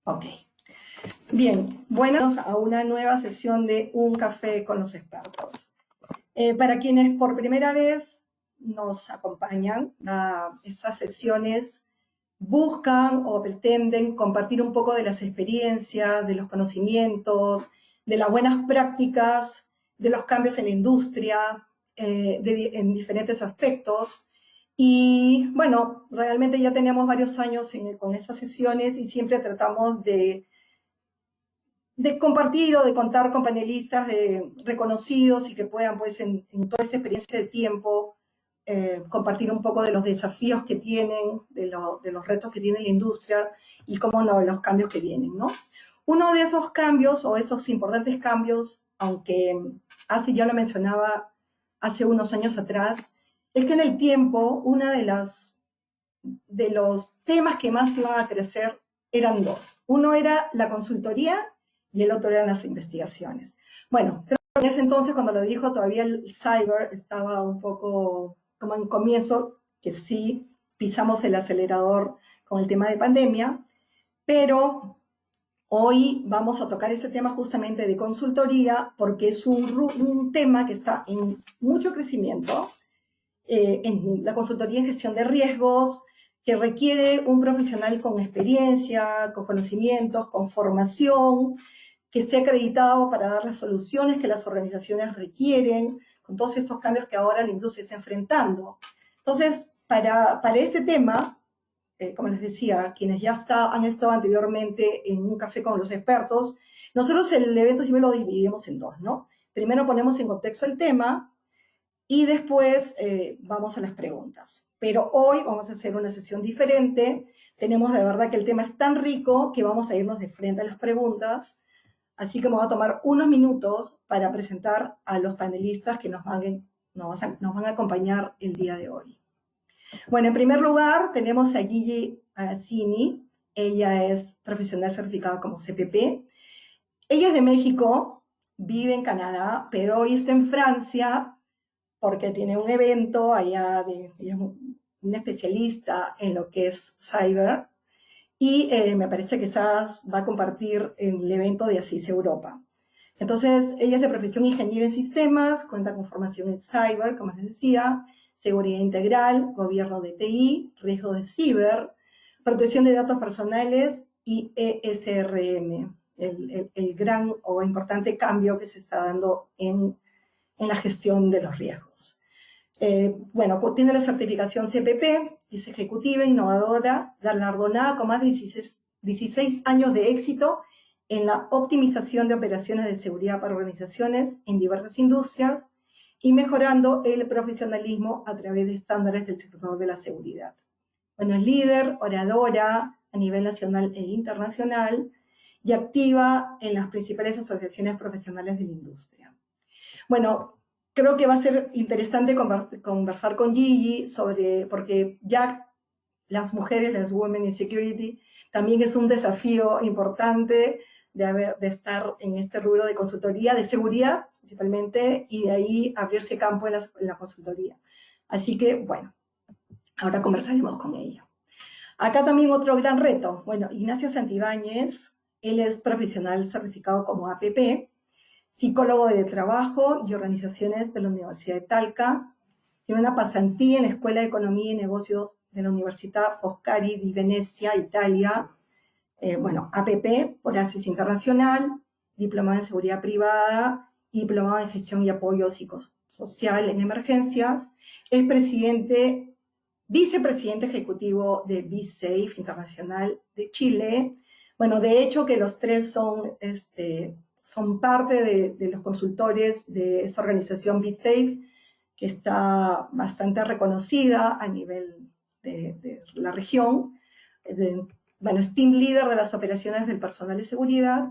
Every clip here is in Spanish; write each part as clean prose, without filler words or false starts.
Ok. Bien, buenas a una nueva sesión de Un Café con los Expertos. Para quienes por primera vez nos acompañan, esas sesiones buscan o pretenden compartir un poco de las experiencias, de los conocimientos, de las buenas prácticas, de los cambios en la industria, en diferentes aspectos. Y bueno, realmente ya tenemos varios años con esas sesiones y siempre tratamos de compartir o de contar con panelistas reconocidos y que puedan, pues, en toda esta experiencia de tiempo, compartir un poco de los desafíos que tienen, de los retos que tiene la industria y, cómo no, los cambios que vienen, ¿no? Uno de esos cambios, o esos importantes cambios, aunque hace ya lo mencionaba hace unos años atrás, es que en el tiempo, uno de los temas que más iban a crecer eran dos. Uno era la consultoría y el otro eran las investigaciones. Bueno, creo que en ese entonces, cuando lo dijo, todavía el cyber estaba un poco como en comienzo, que sí pisamos el acelerador con el tema de pandemia, pero hoy vamos a tocar ese tema justamente de consultoría porque es un tema que está en mucho crecimiento, en la consultoría en gestión de riesgos, que requiere un profesional con experiencia, con conocimientos, con formación, que esté acreditado para dar las soluciones que las organizaciones requieren, con todos estos cambios que ahora la industria está enfrentando. Entonces, para este tema, como les decía, quienes ya han estado anteriormente en Un Café con los Expertos, nosotros el evento siempre lo dividimos en dos, ¿no? Primero ponemos en contexto el tema y después vamos a las preguntas. Pero hoy vamos a hacer una sesión diferente. Tenemos de verdad que el tema es tan rico que vamos a irnos de frente a las preguntas. Así que me voy a tomar unos minutos para presentar a los panelistas que nos van a acompañar el día de hoy. Bueno, en primer lugar tenemos a Gigi Agassini. Ella es profesional certificada como CPP. Ella es de México, vive en Canadá, pero hoy está en Francia porque tiene un evento allá, ella es un especialista en lo que es cyber, y me parece que quizás va a compartir el evento de Asís Europa. Entonces, ella es de profesión ingeniera en sistemas, cuenta con formación en cyber, como les decía, seguridad integral, gobierno de TI, riesgo de ciber, protección de datos personales y ESRM, el gran o importante cambio que se está dando en la gestión de los riesgos. Bueno, tiene la certificación CPP, es ejecutiva, innovadora, galardonada con más de 16 años de éxito en la optimización de operaciones de seguridad para organizaciones en diversas industrias y mejorando el profesionalismo a través de estándares del sector de la seguridad. Bueno, es líder, oradora a nivel nacional e internacional y activa en las principales asociaciones profesionales de la industria. Bueno, creo que va a ser interesante conversar con Gigi porque ya las mujeres, las Women in Security, también es un desafío importante de estar en este rubro de consultoría, de seguridad principalmente, y de ahí abrirse campo en la consultoría. Así que, bueno, ahora conversaremos con ella. Acá también otro gran reto. Bueno, Ignacio Santibáñez, él es profesional certificado como APP, psicólogo de trabajo y organizaciones de la Universidad de Talca. Tiene una pasantía en la Escuela de Economía y Negocios de la Universidad Foscari di Venecia, Italia. Bueno, APP por ACIS Internacional, diplomado en Seguridad Privada y diplomado en Gestión y Apoyo Psicosocial en Emergencias. Es vicepresidente ejecutivo de BeSafe Internacional de Chile. Bueno, de hecho que los tres son parte de los consultores de esta organización BeSafe, que está bastante reconocida a nivel de la región. Bueno, es team leader de las operaciones del personal de seguridad,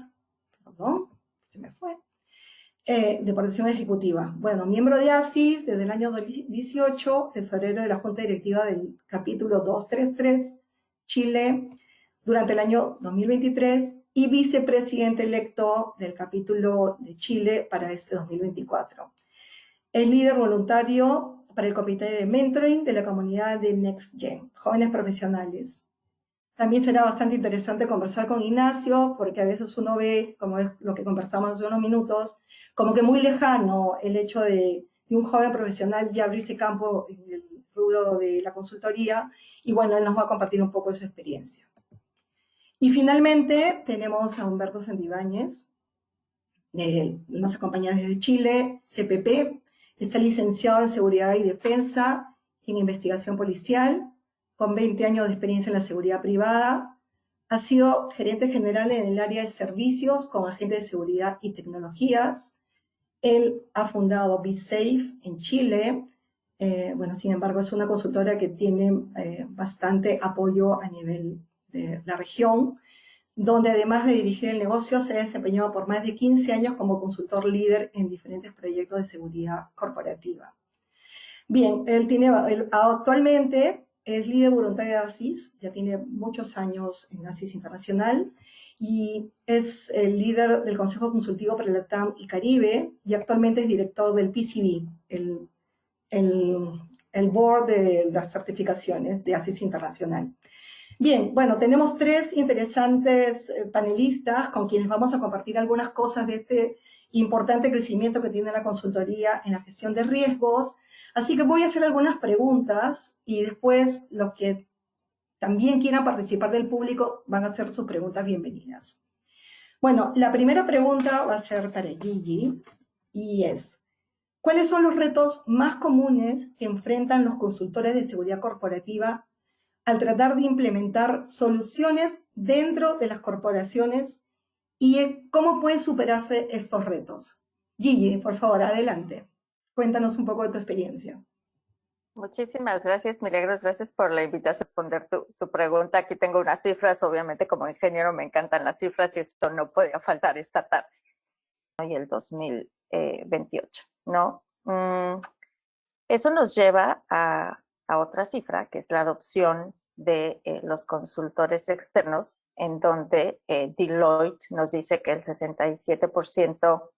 perdón, se me fue, de protección ejecutiva. Bueno, miembro de ASIS desde el año 2018, tesorero de la Junta Directiva del capítulo 233, Chile, durante el año 2023, y vicepresidente electo del capítulo de Chile para este 2024. Es líder voluntario para el comité de mentoring de la comunidad de NextGen, jóvenes profesionales. También será bastante interesante conversar con Ignacio, porque a veces uno ve, como es lo que conversamos hace unos minutos, como que muy lejano el hecho de un joven profesional ya abrirse campo en el rubro de la consultoría, y bueno, él nos va a compartir un poco de su experiencia. Y finalmente tenemos a Humberto Santibáñez, nos acompaña desde Chile, CPP, está licenciado en Seguridad y Defensa, en Investigación Policial, con 20 años de experiencia en la seguridad privada. Ha sido gerente general en el área de servicios con agentes de seguridad y tecnologías. Él ha fundado BeSafe en Chile. Bueno, sin embargo, es una consultora que tiene bastante apoyo a nivel de la región, donde además de dirigir el negocio, se ha desempeñado por más de 15 años como consultor líder en diferentes proyectos de seguridad corporativa. Bien, él actualmente es líder voluntario de ASIS, ya tiene muchos años en ASIS Internacional, y es el líder del Consejo Consultivo para el LATAM y Caribe, y actualmente es director del PCB, el, el board de las certificaciones de ASIS Internacional. Bien, bueno, tenemos tres interesantes panelistas con quienes vamos a compartir algunas cosas de este importante crecimiento que tiene la consultoría en la gestión de riesgos. Así que voy a hacer algunas preguntas y después los que también quieran participar del público van a hacer sus preguntas bienvenidas. Bueno, la primera pregunta va a ser para Gigi y es, ¿cuáles son los retos más comunes que enfrentan los consultores de seguridad corporativa al tratar de implementar soluciones dentro de las corporaciones y cómo pueden superarse estos retos? Gigi, por favor, adelante. Cuéntanos un poco de tu experiencia. Muchísimas gracias, Milagros. Gracias por la invitación a responder tu pregunta. Aquí tengo unas cifras. Obviamente, como ingeniero, me encantan las cifras y esto no podía faltar esta tarde. Y el 2028, ¿no? Eso nos lleva a otra cifra, que es la adopción de los consultores externos, en donde Deloitte nos dice que el 67%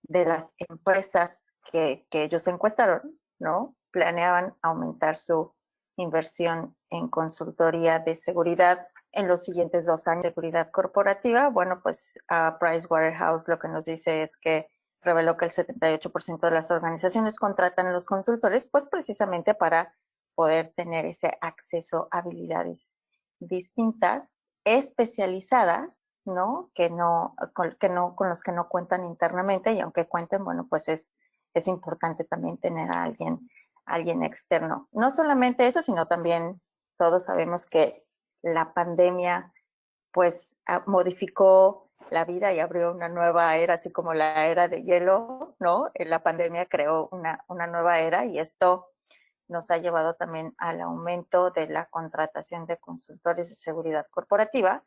de las empresas que ellos encuestaron, ¿no?, planeaban aumentar su inversión en consultoría de seguridad en los siguientes 2 años de seguridad corporativa. Bueno, pues Pricewaterhouse lo que nos dice es que reveló que el 78% de las organizaciones contratan a los consultores, pues precisamente para poder tener ese acceso a habilidades distintas, especializadas, ¿no? Con los que no cuentan internamente, y aunque cuenten, bueno, pues es importante también tener a alguien externo. No solamente eso, sino también todos sabemos que la pandemia pues modificó la vida y abrió una nueva era, así como la era de hielo, ¿no? La pandemia creó una nueva era y esto nos ha llevado también al aumento de la contratación de consultores de seguridad corporativa.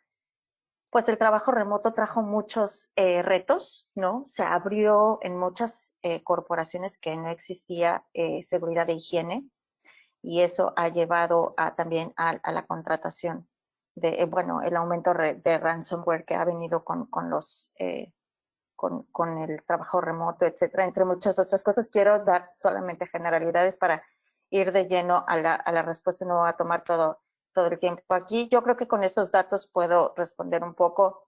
Pues el trabajo remoto trajo muchos retos, ¿no? Se abrió en muchas corporaciones que no existía seguridad de higiene, y eso ha llevado también a la contratación de, bueno, el aumento de ransomware que ha venido con el trabajo remoto, etcétera, entre muchas otras cosas. Quiero dar solamente generalidades para ir de lleno a la respuesta, no voy a tomar todo el tiempo aquí. Yo creo que con esos datos puedo responder un poco.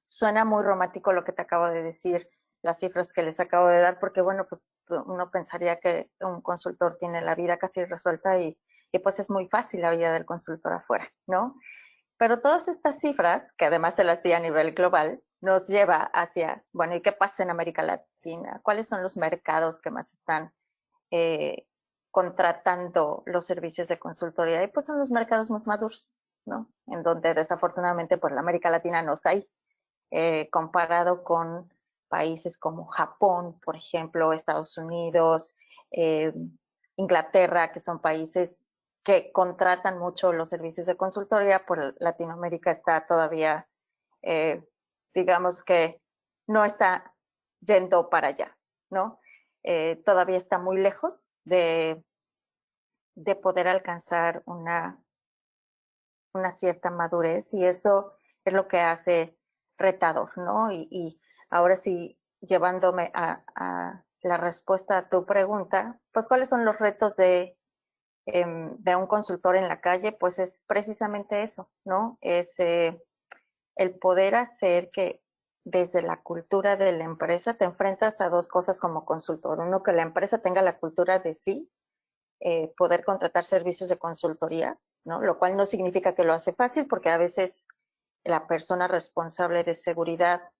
Suena muy romántico lo que te acabo de decir, las cifras que les acabo de dar, porque bueno, pues uno pensaría que un consultor tiene la vida casi resuelta y pues es muy fácil la vida del consultor afuera, ¿no? Pero todas estas cifras, que además se las di a nivel global, nos lleva hacia, bueno, ¿y qué pasa en América Latina? ¿Cuáles son los mercados que más están contratando los servicios de consultoría? Y pues son los mercados más maduros, ¿no? En donde desafortunadamente pues la América Latina no está ahí. Comparado con países como Japón, por ejemplo, Estados Unidos, Inglaterra, que son países que contratan mucho los servicios de consultoría. Por Latinoamérica está todavía, digamos que no está yendo para allá, ¿no? Todavía está muy lejos de poder alcanzar una cierta madurez, y eso es lo que hace retador, ¿no? Y ahora sí, llevándome a la respuesta a tu pregunta, pues ¿cuáles son los retos de de un consultor en la calle, pues es precisamente eso, ¿no? Es el poder hacer que desde la cultura de la empresa te enfrentas a dos cosas como consultor. Uno, que la empresa tenga la cultura de sí, poder contratar servicios de consultoría, ¿no? Lo cual no significa que lo hace fácil, porque a veces la persona responsable de seguridad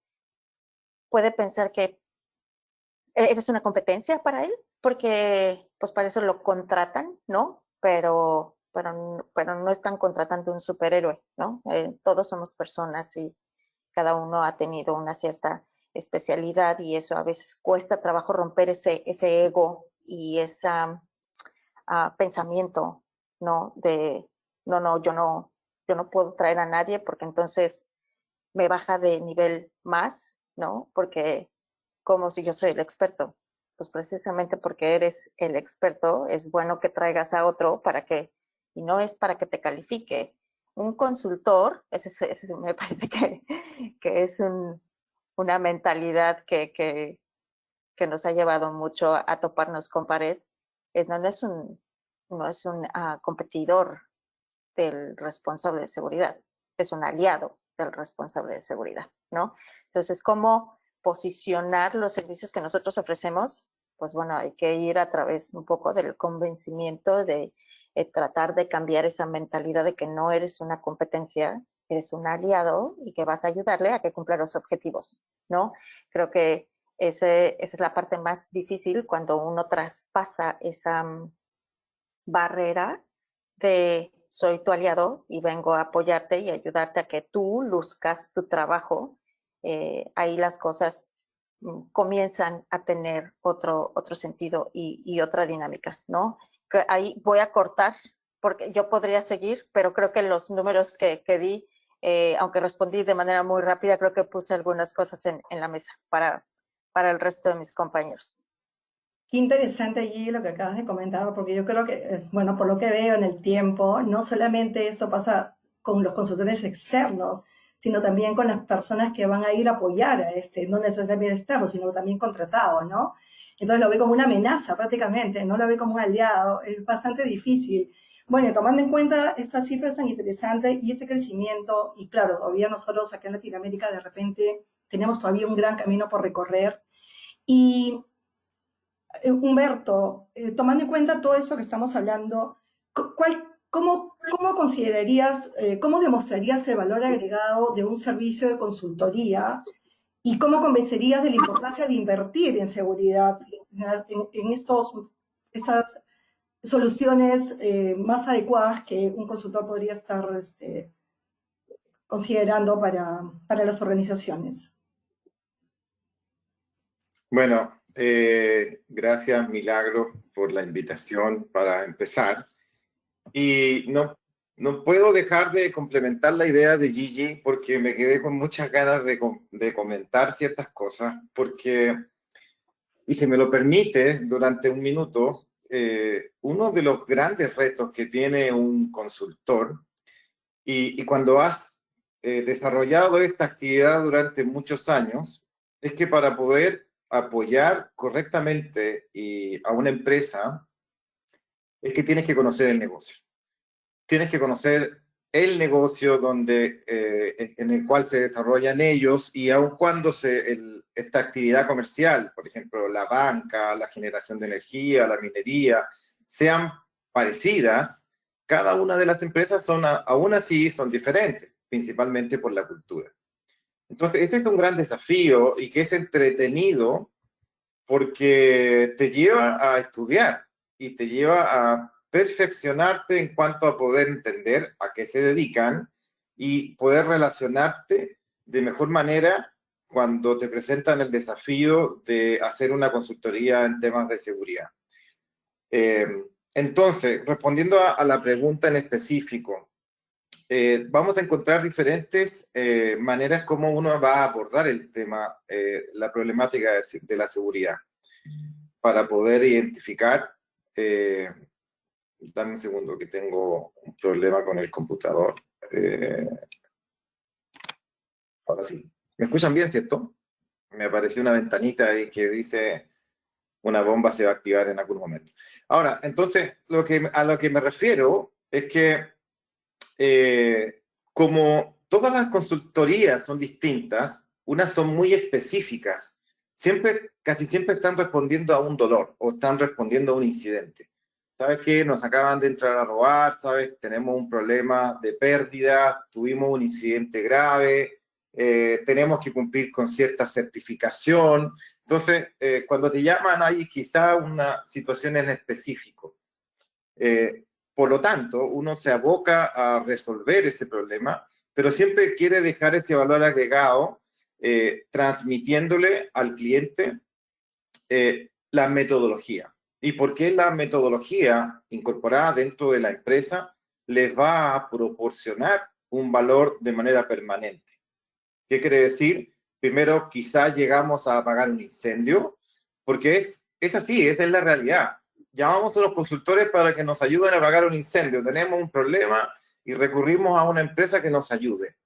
puede pensar que eres una competencia para él, porque pues para eso lo contratan, ¿no? Pero no están contratando un superhéroe, ¿no? Todos somos personas y cada uno ha tenido una cierta especialidad y eso a veces cuesta trabajo romper ese ego y ese pensamiento, ¿no? De, yo no puedo traer a nadie porque entonces me baja de nivel más, ¿no? Porque como si yo soy el experto. Pues precisamente porque eres el experto, es bueno que traigas a otro para que, y no es para que te califique. Un consultor, ese me parece que es una mentalidad que nos ha llevado mucho a toparnos con pared. No es un competidor del responsable de seguridad, es un aliado del responsable de seguridad, ¿no? Entonces, ¿cómo posicionar los servicios que nosotros ofrecemos? Pues bueno, hay que ir a través un poco del convencimiento de tratar de cambiar esa mentalidad de que no eres una competencia, eres un aliado y que vas a ayudarle a que cumpla los objetivos, ¿no? Creo que esa es la parte más difícil cuando uno traspasa esa barrera de soy tu aliado y vengo a apoyarte y ayudarte a que tú luzcas tu trabajo. Ahí las cosas comienzan a tener otro sentido y otra dinámica, ¿no? Que ahí voy a cortar porque yo podría seguir, pero creo que los números que di, aunque respondí de manera muy rápida, creo que puse algunas cosas en la mesa para el resto de mis compañeros. Qué interesante allí lo que acabas de comentar, porque yo creo que, bueno, por lo que veo en el tiempo, no solamente eso pasa con los consultores externos, sino también con las personas que van a ir a apoyar a este, no necesariamente externos, sino también contratados, ¿no? Entonces lo ve como una amenaza prácticamente, no lo ve como un aliado, es bastante difícil. Bueno, tomando en cuenta estas cifras tan interesantes y este crecimiento, y claro, todavía nosotros acá en Latinoamérica de repente tenemos todavía un gran camino por recorrer, y Humberto, tomando en cuenta todo eso que estamos hablando, ¿cómo considerarías, cómo demostrarías el valor agregado de un servicio de consultoría y cómo convencerías de la importancia de invertir en seguridad, en estas soluciones más adecuadas que un consultor podría estar considerando para las organizaciones? Bueno, gracias Milagro por la invitación para empezar. Y no puedo dejar de complementar la idea de Gigi porque me quedé con muchas ganas de comentar ciertas cosas, porque, y si me lo permite, durante un minuto, uno de los grandes retos que tiene un consultor, y cuando has desarrollado esta actividad durante muchos años, es que para poder apoyar correctamente a una empresa, es que tienes que conocer el negocio. Tienes que conocer el negocio en el cual se desarrollan ellos, y aun cuando esta actividad comercial, por ejemplo, la banca, la generación de energía, la minería, sean parecidas, cada una de las empresas aún así son diferentes, principalmente por la cultura. Entonces, este es un gran desafío y que es entretenido porque te lleva a estudiar y te lleva a perfeccionarte en cuanto a poder entender a qué se dedican y poder relacionarte de mejor manera cuando te presentan el desafío de hacer una consultoría en temas de seguridad. Entonces, respondiendo a la pregunta en específico, vamos a encontrar diferentes maneras como uno va a abordar el tema, la problemática de la seguridad, para poder identificar. Dame un segundo que tengo un problema con el computador. Ahora sí. ¿Me escuchan bien, cierto? Me apareció una ventanita ahí que dice una bomba se va a activar en algún momento. Ahora, entonces, a lo que me refiero es que como todas las consultorías son distintas, unas son muy específicas, casi siempre están respondiendo a un dolor o están respondiendo a un incidente. ¿Sabes qué? Nos acaban de entrar a robar, ¿sabes? Tenemos un problema de pérdida, tuvimos un incidente grave, tenemos que cumplir con cierta certificación. Entonces, cuando te llaman hay quizá una situación en específico. Por lo tanto, uno se aboca a resolver ese problema, pero siempre quiere dejar ese valor agregado, transmitiéndole al cliente la metodología. ¿Y por qué la metodología incorporada dentro de la empresa les va a proporcionar un valor de manera permanente? ¿Qué quiere decir? Primero, quizá llegamos a apagar un incendio, porque es así, esa es la realidad. Llamamos a los consultores para que nos ayuden a apagar un incendio. Tenemos un problema y recurrimos a una empresa que nos ayude.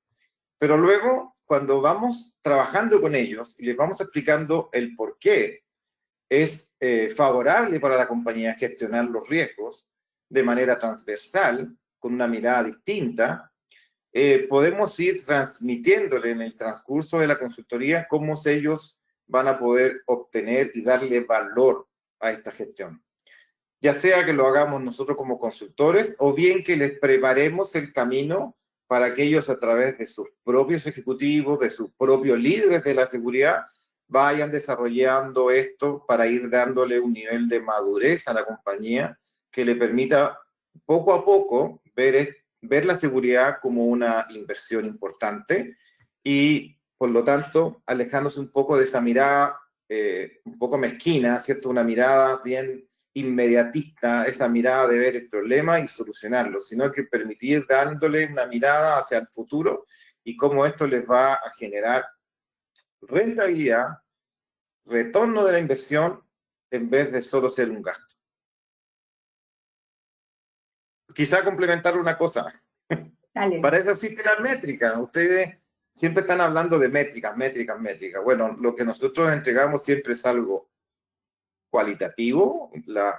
Pero luego, cuando vamos trabajando con ellos y les vamos explicando el por qué es favorable para la compañía gestionar los riesgos de manera transversal, con una mirada distinta, podemos ir transmitiéndole en el transcurso de la consultoría cómo ellos van a poder obtener y darle valor a esta gestión. Ya sea que lo hagamos nosotros como consultores o bien que les preparemos el camino para que ellos a través de sus propios ejecutivos, de sus propios líderes de la seguridad, vayan desarrollando esto para ir dándole un nivel de madurez a la compañía que le permita poco a poco ver la seguridad como una inversión importante y, por lo tanto, alejándose un poco de esa mirada un poco mezquina, ¿cierto? Una mirada bien inmediatista, esa mirada de ver el problema y solucionarlo, sino que permitir dándole una mirada hacia el futuro y cómo esto les va a generar rentabilidad, retorno de la inversión, en vez de solo ser un gasto. Quizá complementar una cosa. Dale. Para eso existen las métricas. Ustedes siempre están hablando de métricas. Bueno, lo que nosotros entregamos siempre es algo cualitativo,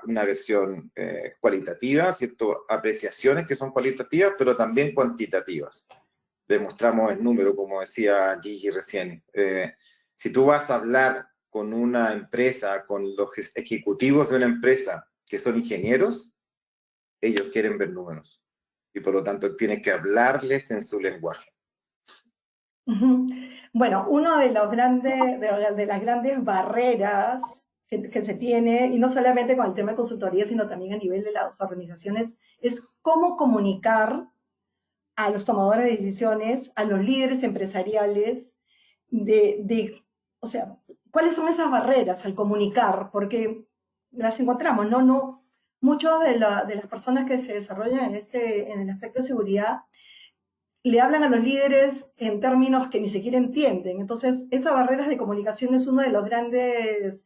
una versión cualitativa, ¿cierto? Apreciaciones que son cualitativas, pero también cuantitativas. Demostramos el número, como decía Gigi recién. Si tú vas a hablar con una empresa, con los ejecutivos de una empresa que son ingenieros, ellos quieren ver números. Y por lo tanto tienes que hablarles en su lenguaje. Bueno, uno de las grandes barreras que se tiene, y no solamente con el tema de consultoría, sino también a nivel de las organizaciones, es cómo comunicar a los tomadores de decisiones, a los líderes empresariales, o sea, cuáles son esas barreras al comunicar, porque las encontramos, ¿no? Muchas de las personas que se desarrollan en el aspecto de seguridad le hablan a los líderes en términos que ni siquiera entienden. Entonces, esas barreras de comunicación es uno de los grandes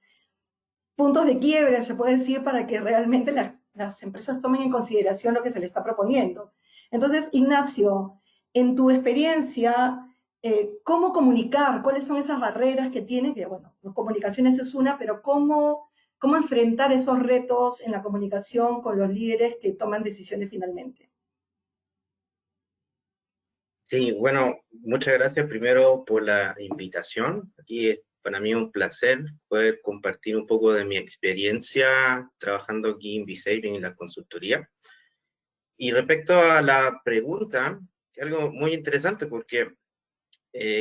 puntos de quiebre, se puede decir, para que realmente las empresas tomen en consideración lo que se les está proponiendo. Entonces, Ignacio, en tu experiencia, ¿cómo comunicar? ¿Cuáles son esas barreras que tienen? Que, bueno, comunicaciones es una, pero ¿cómo enfrentar esos retos en la comunicación con los líderes que toman decisiones finalmente? Sí, bueno, muchas gracias primero por la invitación. Aquí es para mí un placer poder compartir un poco de mi experiencia trabajando aquí en B-Saving en la consultoría. Y respecto a la pregunta, es algo muy interesante porque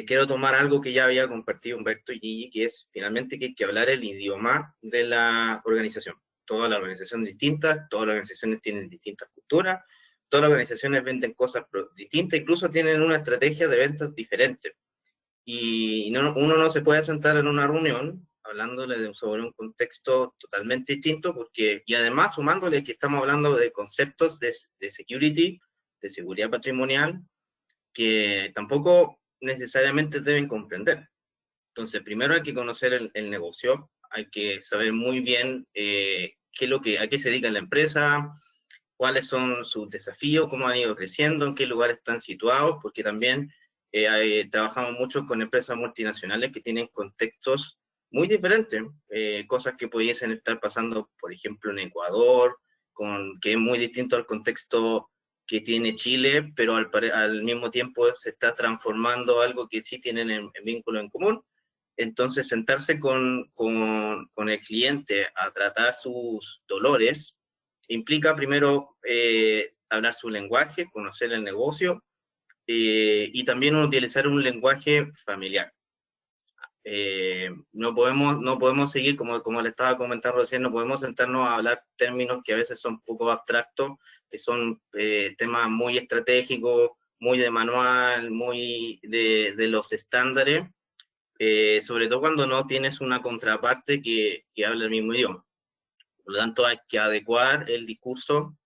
quiero tomar algo que ya había compartido Humberto y Gigi, que es finalmente que hay que hablar el idioma de la organización. Todas las organizaciones distintas, todas las organizaciones tienen distintas culturas, todas las organizaciones venden cosas distintas, incluso tienen una estrategia de ventas diferente. Y uno no se puede sentar en una reunión hablándole sobre un contexto totalmente distinto, y además sumándole que estamos hablando de conceptos de security, de seguridad patrimonial, que tampoco necesariamente deben comprender. Entonces, primero hay que conocer el negocio, hay que saber muy bien a qué se dedica la empresa, cuáles son sus desafíos, cómo han ido creciendo, en qué lugares están situados, porque también trabajamos mucho con empresas multinacionales que tienen contextos muy diferentes, cosas que pudiesen estar pasando, por ejemplo, en Ecuador, que es muy distinto al contexto que tiene Chile, pero al mismo tiempo se está transformando algo que sí tienen en vínculo en común. Entonces, sentarse con el cliente a tratar sus dolores implica primero hablar su lenguaje, conocer el negocio y también utilizar un lenguaje familiar. No podemos seguir, como le estaba comentando recién, no podemos sentarnos a hablar términos que a veces son un poco abstractos, que son temas muy estratégicos, muy de manual, muy de los estándares, sobre todo cuando no tienes una contraparte que hable el mismo idioma. Por lo tanto, hay que adecuar el discurso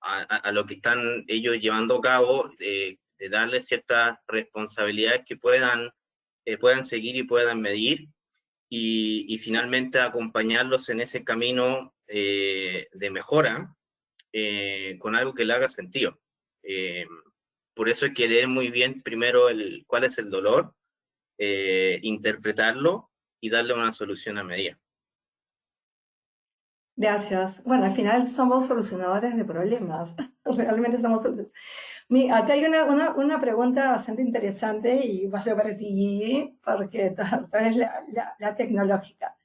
a lo que están ellos llevando a cabo, de darles ciertas responsabilidades que puedan seguir y puedan medir, y finalmente acompañarlos en ese camino de mejora con algo que le haga sentido. Por eso hay que leer muy bien primero cuál es el dolor, interpretarlo y darle una solución a medida. Gracias. Bueno, al final somos solucionadores de problemas. Realmente somos solucionadores. Acá hay una pregunta bastante interesante y va a ser para ti, porque traes la tecnológica.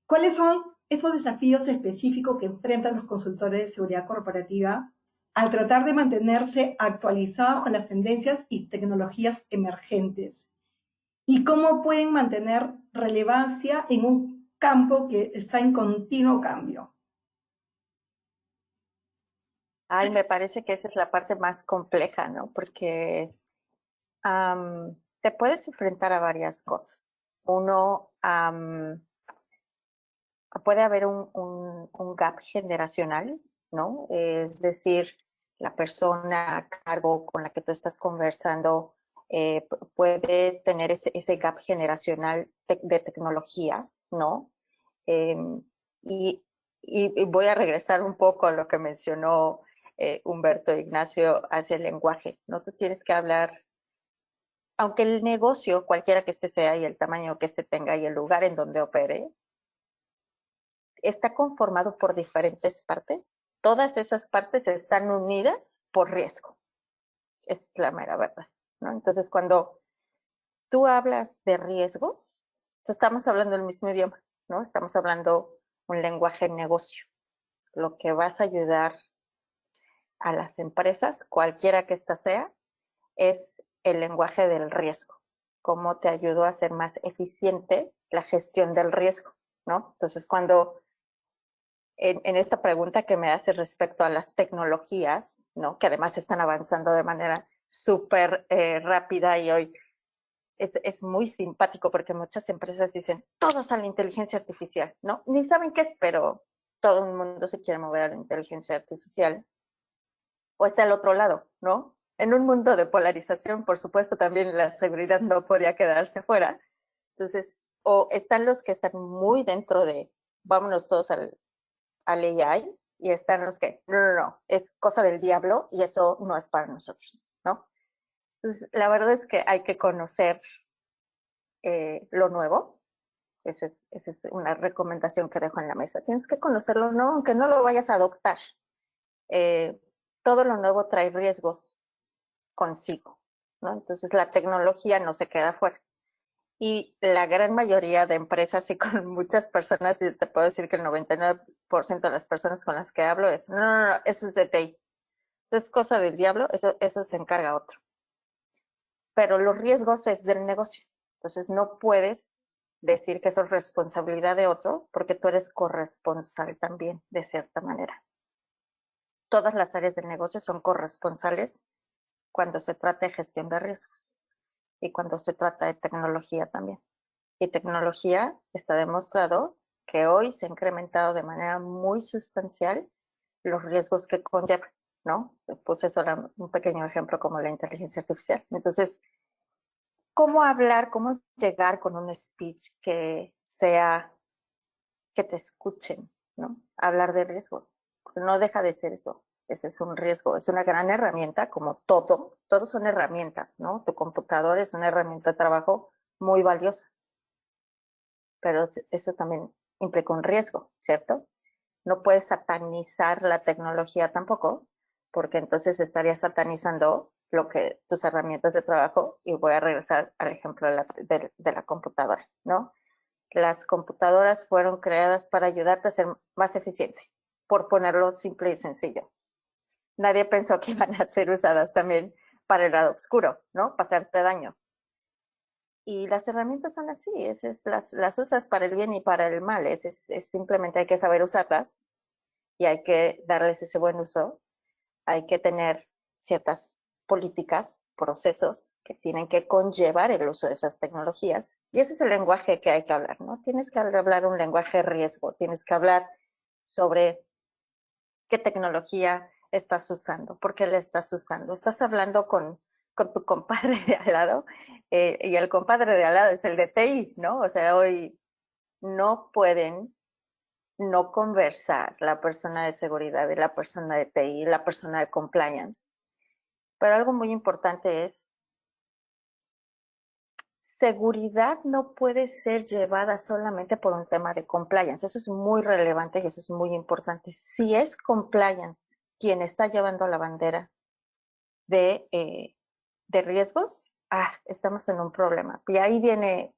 ¿Cuáles son esos desafíos específicos que enfrentan los consultores de seguridad corporativa al tratar de mantenerse actualizados con las tendencias y tecnologías emergentes? ¿Y cómo pueden mantener relevancia en un campo que está en continuo cambio? Ay, me parece que esa es la parte más compleja, ¿no? Porque te puedes enfrentar a varias cosas. Uno, puede haber un gap generacional, ¿no? Es decir, la persona a cargo con la que tú estás conversando puede tener ese gap generacional de tecnología, ¿no? Y, y voy a regresar un poco a lo que mencionó Humberto Ignacio hacia el lenguaje, ¿no? Tú tienes que hablar, aunque el negocio, cualquiera que este sea y el tamaño que este tenga y el lugar en donde opere, está conformado por diferentes partes. Todas esas partes están unidas por riesgo. Esa es la mera verdad, ¿no? Entonces, cuando tú hablas de riesgos, estamos hablando el mismo idioma, ¿no? Estamos hablando un lenguaje negocio. Lo que vas a ayudar a las empresas, cualquiera que ésta sea, es el lenguaje del riesgo. Cómo te ayudó a ser más eficiente la gestión del riesgo, ¿no? Entonces, cuando en esta pregunta que me hace respecto a las tecnologías, ¿no? Que además están avanzando de manera súper rápida y hoy es muy simpático porque muchas empresas dicen, todos a la inteligencia artificial, ¿no? Ni saben qué es, pero todo el mundo se quiere mover a la inteligencia artificial. O está al otro lado, ¿no? En un mundo de polarización, por supuesto, también la seguridad no podía quedarse fuera. Entonces, o están los que están muy dentro de, vámonos todos al AI, y están los que, no, es cosa del diablo y eso no es para nosotros, ¿no? Entonces, la verdad es que hay que conocer lo nuevo. Esa es una recomendación que dejo en la mesa. Tienes que conocerlo, ¿no? Aunque no lo vayas a adoptar. Todo lo nuevo trae riesgos consigo, ¿no? Entonces, la tecnología no se queda fuera. Y la gran mayoría de empresas y con muchas personas, y te puedo decir que el 99% de las personas con las que hablo es, no, eso es de TI. Eso es cosa del diablo, eso se encarga otro. Pero los riesgos es del negocio. Entonces no puedes decir que eso es responsabilidad de otro porque tú eres corresponsal también, de cierta manera. Todas las áreas del negocio son corresponsales cuando se trata de gestión de riesgos y cuando se trata de tecnología también. Y tecnología está demostrado que hoy se ha incrementado de manera muy sustancial los riesgos que conlleva, ¿no? Puse solo un pequeño ejemplo como la inteligencia artificial. Entonces, ¿cómo hablar, cómo llegar con un speech que sea, que te escuchen, ¿no? Hablar de riesgos. No deja de ser eso. Ese es un riesgo, es una gran herramienta, como todos son herramientas, ¿no? Tu computador es una herramienta de trabajo muy valiosa, pero eso también implica un riesgo, ¿cierto? No puedes satanizar la tecnología tampoco, porque entonces estarías satanizando tus herramientas de trabajo, y voy a regresar al ejemplo de la computadora, ¿no? Las computadoras fueron creadas para ayudarte a ser más eficiente, por ponerlo simple y sencillo. Nadie pensó que iban a ser usadas también para el lado oscuro, ¿no? Para hacerte daño. Y las herramientas son así, las usas para el bien y para el mal, simplemente hay que saber usarlas y hay que darles ese buen uso. Hay que tener ciertas políticas, procesos que tienen que conllevar el uso de esas tecnologías. Y ese es el lenguaje que hay que hablar, ¿no? Tienes que hablar un lenguaje de riesgo, tienes que hablar sobre qué tecnología estás usando, por qué la estás usando. Estás hablando con tu compadre de al lado, y el compadre de al lado es el de TI, ¿no? O sea, hoy no pueden no conversar la persona de seguridad y la persona de TI, la persona de compliance. Pero algo muy importante es, seguridad no puede ser llevada solamente por un tema de compliance. Eso es muy relevante y eso es muy importante. Si es compliance quien está llevando la bandera de riesgos, estamos en un problema. Y ahí viene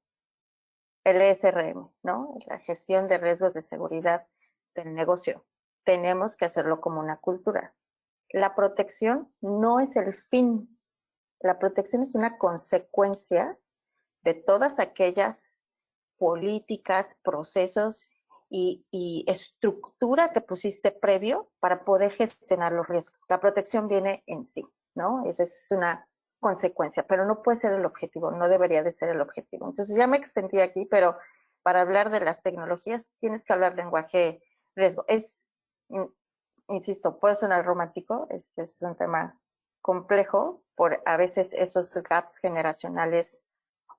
el ESRM, ¿no? La gestión de riesgos de seguridad del negocio. Tenemos que hacerlo como una cultura. La protección no es el fin. La protección es una consecuencia de todas aquellas políticas, procesos y estructura que pusiste previo para poder gestionar los riesgos. La protección viene en sí, ¿no? Esa es una consecuencia, pero no puede ser el objetivo, no debería de ser el objetivo. Entonces ya me extendí aquí, pero para hablar de las tecnologías tienes que hablar lenguaje riesgo. Insisto, puede sonar romántico, es un tema complejo por a veces esos gaps generacionales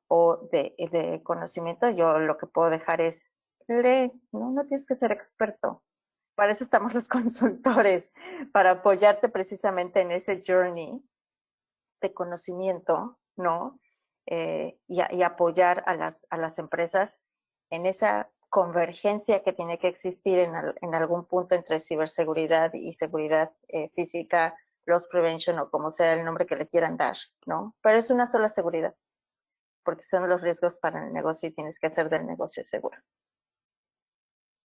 o de conocimiento. Yo lo que puedo dejar es, lee, no tienes que ser experto. Para eso estamos los consultores, para apoyarte precisamente en ese journey de conocimiento, ¿no? Y apoyar a las empresas en esa convergencia que tiene que existir en algún punto entre ciberseguridad y seguridad física, loss prevention o como sea el nombre que le quieran dar, ¿no? Pero es una sola seguridad, porque son los riesgos para el negocio y tienes que hacer del negocio seguro.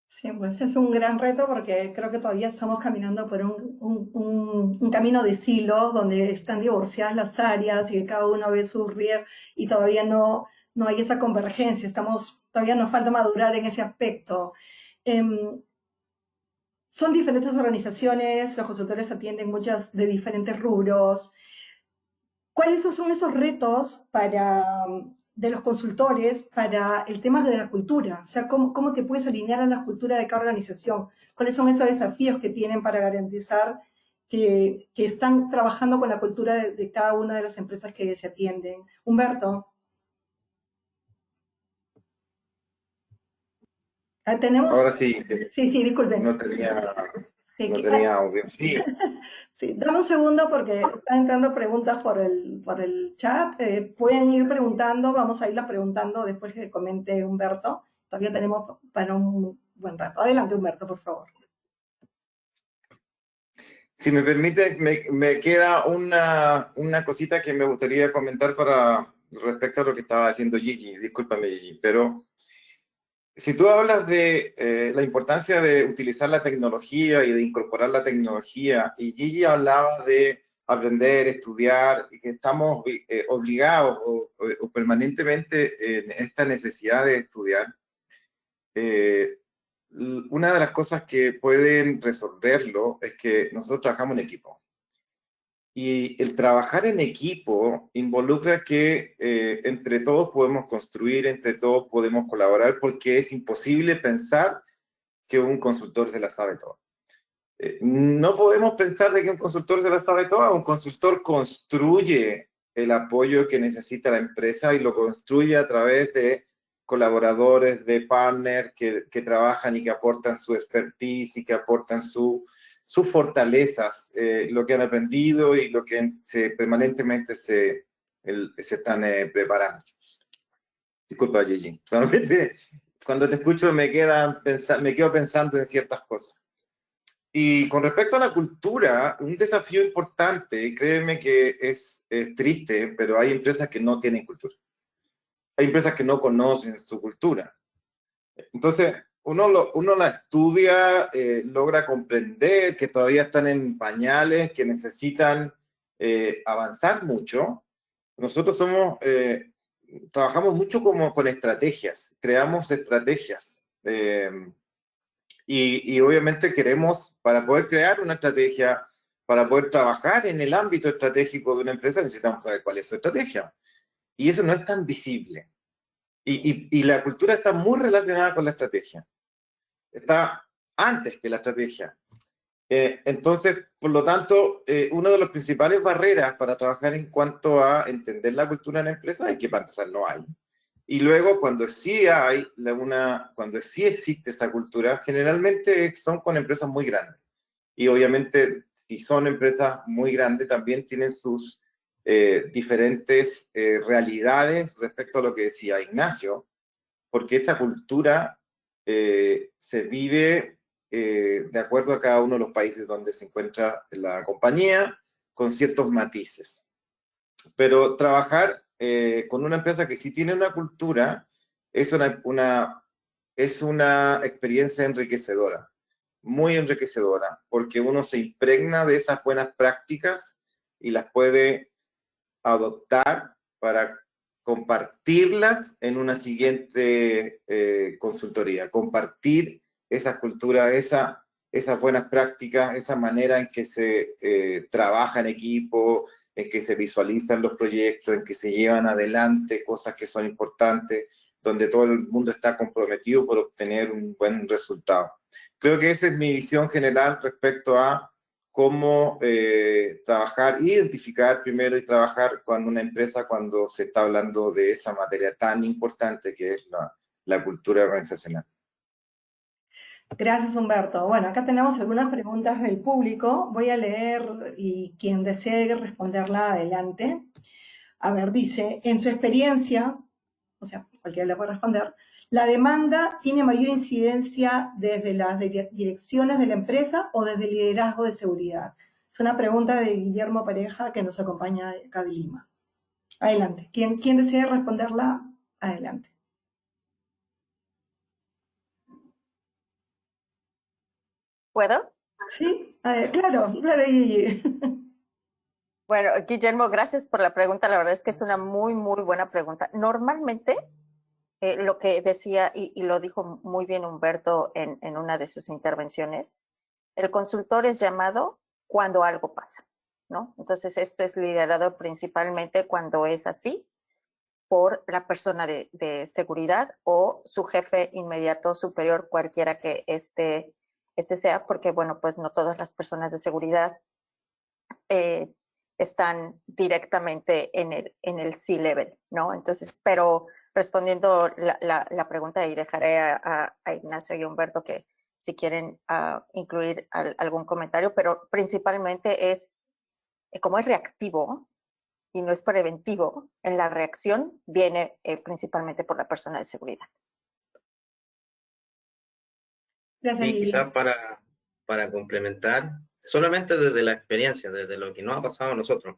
Sí, pues es un gran reto porque creo que todavía estamos caminando por un camino de silos donde están divorciadas las áreas y cada uno ve su riesgo y todavía no hay esa convergencia. Todavía nos falta madurar en ese aspecto. Son diferentes organizaciones, los consultores atienden muchas de diferentes rubros. ¿Cuáles son esos retos de los consultores para el tema de la cultura? O sea, ¿cómo te puedes alinear a la cultura de cada organización? ¿Cuáles son esos desafíos que tienen para garantizar que están trabajando con la cultura de cada una de las empresas que se atienden? Humberto. ¿Tenemos? Ahora sí. Sí, disculpen. No tenía audio. Sí. Sí, dame un segundo porque están entrando preguntas por el chat. Pueden ir preguntando, vamos a irlas preguntando después que comente Humberto. Todavía tenemos para un buen rato. Adelante, Humberto, por favor. Si me permite, me queda una cosita que me gustaría comentar respecto a lo que estaba diciendo Gigi. Discúlpame, Gigi, pero si tú hablas de la importancia de utilizar la tecnología y de incorporar la tecnología, y Gigi hablaba de aprender, estudiar, y que estamos obligados o permanentemente en esta necesidad de estudiar, una de las cosas que pueden resolverlo es que nosotros trabajamos en equipo. Y el trabajar en equipo involucra que entre todos podemos construir, entre todos podemos colaborar, porque es imposible pensar que un consultor se la sabe todo. No podemos pensar de que un consultor se la sabe todo. Un consultor construye el apoyo que necesita la empresa y lo construye a través de colaboradores, de partners que trabajan y que aportan su expertise y que aportan sus fortalezas, lo que han aprendido y lo que permanentemente se están preparando. Disculpa, Gigi. Solamente cuando te escucho me quedo pensando en ciertas cosas. Y con respecto a la cultura, un desafío importante, créeme que es triste, pero hay empresas que no tienen cultura. Hay empresas que no conocen su cultura. Entonces, uno la estudia, logra comprender que todavía están en pañales, que necesitan avanzar mucho. Nosotros trabajamos mucho con estrategias, creamos estrategias. Y obviamente queremos, para poder crear una estrategia, para poder trabajar en el ámbito estratégico de una empresa, necesitamos saber cuál es su estrategia. Y eso no es tan visible. Y la cultura está muy relacionada con la estrategia. Está antes que la estrategia. Entonces, por lo tanto, una de las principales barreras para trabajar en cuanto a entender la cultura en la empresa es que para empezar no hay. Y luego, cuando sí hay cuando sí existe esa cultura, generalmente son con empresas muy grandes. Y obviamente, si son empresas muy grandes, también tienen sus diferentes realidades respecto a lo que decía Ignacio, porque esa cultura se vive de acuerdo a cada uno de los países donde se encuentra la compañía, con ciertos matices. Pero trabajar con una empresa que sí tiene una cultura es una experiencia enriquecedora, muy enriquecedora, porque uno se impregna de esas buenas prácticas y las puede adoptar para compartirlas en una siguiente consultoría, compartir esa cultura, esas buenas prácticas, esa manera en que se trabaja en equipo, en que se visualizan los proyectos, en que se llevan adelante cosas que son importantes, donde todo el mundo está comprometido por obtener un buen resultado. Creo que esa es mi visión general respecto a cómo trabajar, identificar primero y trabajar con una empresa cuando se está hablando de esa materia tan importante que es la cultura organizacional. Gracias, Humberto. Bueno, acá tenemos algunas preguntas del público. Voy a leer y quien desee responderla, adelante. A ver, dice, en su experiencia, o sea, cualquiera le puede responder, ¿la demanda tiene mayor incidencia desde las direcciones de la empresa o desde el liderazgo de seguridad? Es una pregunta de Guillermo Pareja que nos acompaña acá de Lima. Adelante. ¿Quién desea responderla? Adelante. ¿Puedo? Sí, claro, Gigi. Bueno, Guillermo, gracias por la pregunta. La verdad es que es una muy, muy buena pregunta. Normalmente, lo que decía, y lo dijo muy bien Humberto en una de sus intervenciones, el consultor es llamado cuando algo pasa, ¿no? Entonces, esto es liderado principalmente cuando es así por la persona de seguridad o su jefe inmediato superior, cualquiera que este sea, porque, bueno, pues no todas las personas de seguridad están directamente en el C-level, ¿no? Entonces, pero respondiendo la pregunta, y dejaré a Ignacio y Humberto que si quieren incluir algún comentario, pero principalmente es, como es reactivo y no es preventivo, en la reacción viene principalmente por la persona de seguridad. Gracias, Y Gigi. quizás para complementar, solamente desde la experiencia, desde lo que nos ha pasado a nosotros.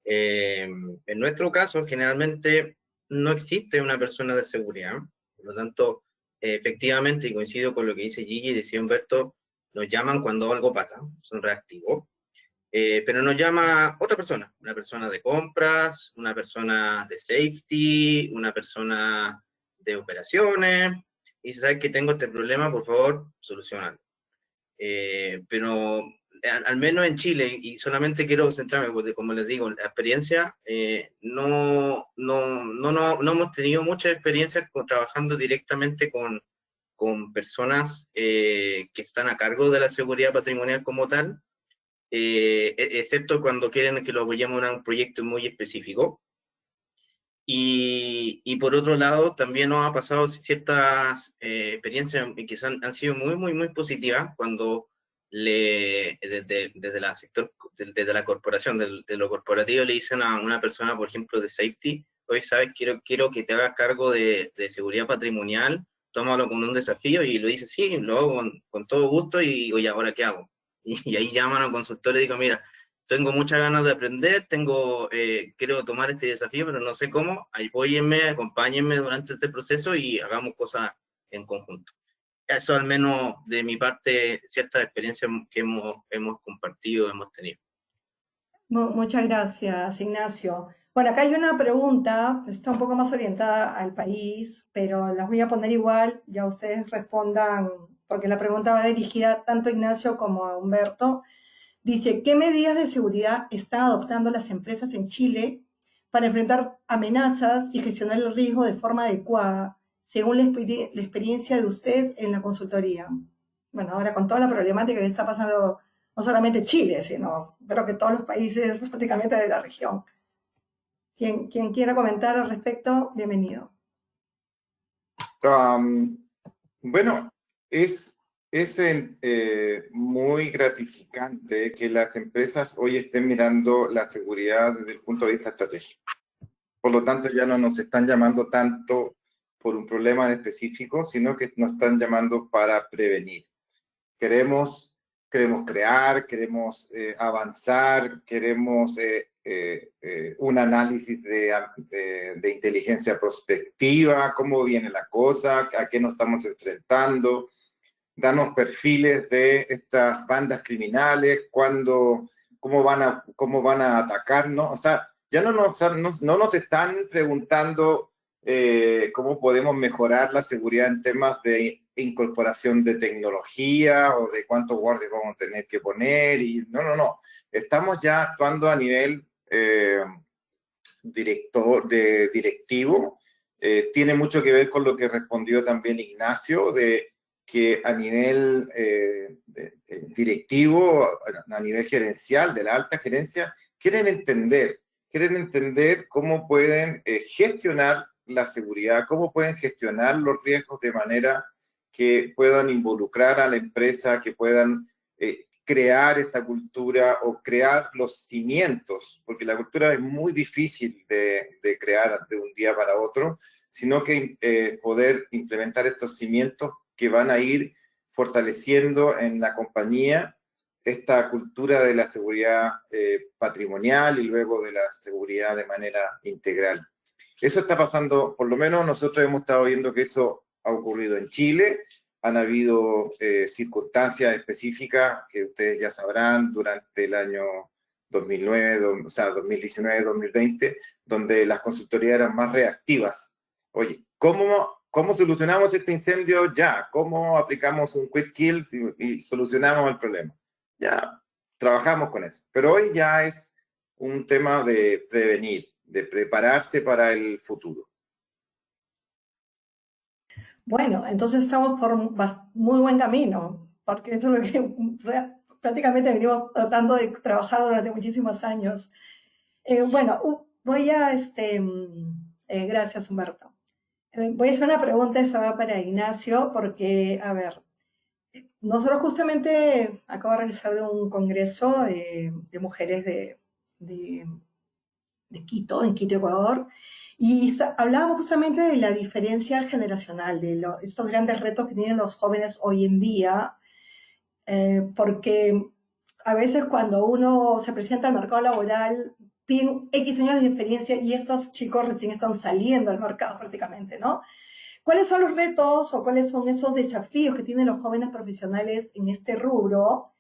En nuestro caso, generalmente no existe una persona de seguridad, por lo tanto, efectivamente, y coincido con lo que dice Gigi y decía Humberto, nos llaman cuando algo pasa, son reactivos, pero nos llama otra persona, una persona de compras, una persona de safety, una persona de operaciones, y dice, ¿sabes que tengo este problema? Por favor, solucionalo. Pero al menos en Chile, y solamente quiero centrarme, porque como les digo, la experiencia, no hemos tenido mucha experiencia trabajando directamente con personas que están a cargo de la seguridad patrimonial como tal, excepto cuando quieren que lo apoyemos en un proyecto muy específico. Y por otro lado, también nos ha pasado ciertas experiencias que han sido muy, muy, muy positivas cuando desde la corporación, de lo corporativo, le dicen a una persona, por ejemplo, de safety, oye, ¿sabes? Quiero que te hagas cargo de seguridad patrimonial tómalo como un desafío y lo dice, sí, lo hago con todo gusto y digo, ¿y ahora qué hago? Y ahí llaman al consultor y digo, mira, tengo muchas ganas de aprender, quiero tomar este desafío, pero no sé cómo, apóyenme, acompáñenme durante este proceso y hagamos cosas en conjunto. Eso al menos de mi parte, ciertas experiencias que hemos compartido, hemos tenido. Muchas gracias, Ignacio. Bueno, acá hay una pregunta, está un poco más orientada al país, pero las voy a poner igual, ya ustedes respondan, porque la pregunta va dirigida tanto a Ignacio como a Humberto. Dice, ¿qué medidas de seguridad están adoptando las empresas en Chile para enfrentar amenazas y gestionar el riesgo de forma adecuada, según la experiencia de ustedes en la consultoría? Bueno, ahora con toda la problemática que está pasando, no solamente Chile, sino creo que todos los países prácticamente de la región. Quien quiera comentar al respecto, bienvenido. Bueno, es muy gratificante que las empresas hoy estén mirando la seguridad desde el punto de vista estratégico. Por lo tanto, ya no nos están llamando tanto por un problema en específico, sino que nos están llamando para prevenir. Queremos crear, queremos avanzar, queremos un análisis de inteligencia prospectiva, cómo viene la cosa, a qué nos estamos enfrentando, darnos perfiles de estas bandas criminales, cómo van a atacarnos. O sea, ya no nos están preguntando cómo podemos mejorar la seguridad en temas de incorporación de tecnología o de cuántos guardias vamos a tener que poner. Y no. Estamos ya actuando a nivel directivo. Tiene mucho que ver con lo que respondió también Ignacio, de que a nivel directivo, a nivel gerencial, de la alta gerencia, quieren entender cómo pueden gestionar la seguridad, cómo pueden gestionar los riesgos de manera que puedan involucrar a la empresa, que puedan crear esta cultura o crear los cimientos, porque la cultura es muy difícil de crear de un día para otro, sino que poder implementar estos cimientos que van a ir fortaleciendo en la compañía esta cultura de la seguridad patrimonial y luego de la seguridad de manera integral. Eso está pasando, por lo menos nosotros hemos estado viendo que eso ha ocurrido en Chile. Han habido circunstancias específicas que ustedes ya sabrán durante el año 2009, o sea, 2019-2020, donde las consultorías eran más reactivas. Oye, ¿cómo solucionamos este incendio ya? ¿Cómo aplicamos un quick kill y solucionamos el problema? Ya trabajamos con eso. Pero hoy ya es un tema de prevenir, de prepararse para el futuro. Bueno, entonces estamos por muy buen camino, porque eso es lo que prácticamente venimos tratando de trabajar durante muchísimos años. Bueno, voy a, gracias Humberto. Voy a hacer una pregunta, esa va para Ignacio, porque, a ver, nosotros justamente acabo de regresar de un congreso de mujeres de Quito, en Quito, Ecuador, y hablábamos justamente de la diferencia generacional, de estos grandes retos que tienen los jóvenes hoy en día, porque a veces cuando uno se presenta al mercado laboral, piden X años de experiencia y esos chicos recién están saliendo al mercado prácticamente, ¿no? ¿Cuáles son los retos o cuáles son esos desafíos que tienen los jóvenes profesionales en este rubro?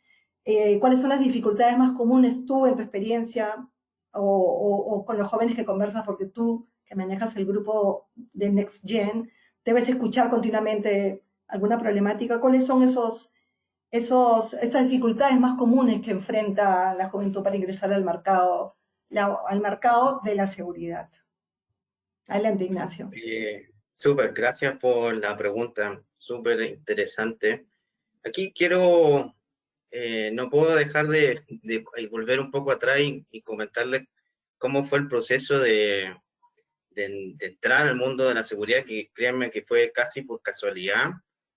¿Cuáles son las dificultades más comunes tú en tu experiencia o con los jóvenes que conversas? Porque tú, que manejas el grupo de Next Gen, debes escuchar continuamente alguna problemática. ¿Cuáles son esas dificultades más comunes que enfrenta la juventud para ingresar al mercado de la seguridad? Adelante, Ignacio. Súper, gracias por la pregunta, súper interesante. Aquí quiero, no puedo dejar de volver un poco atrás y comentarles cómo fue el proceso de entrar al mundo de la seguridad, que créanme que fue casi por casualidad,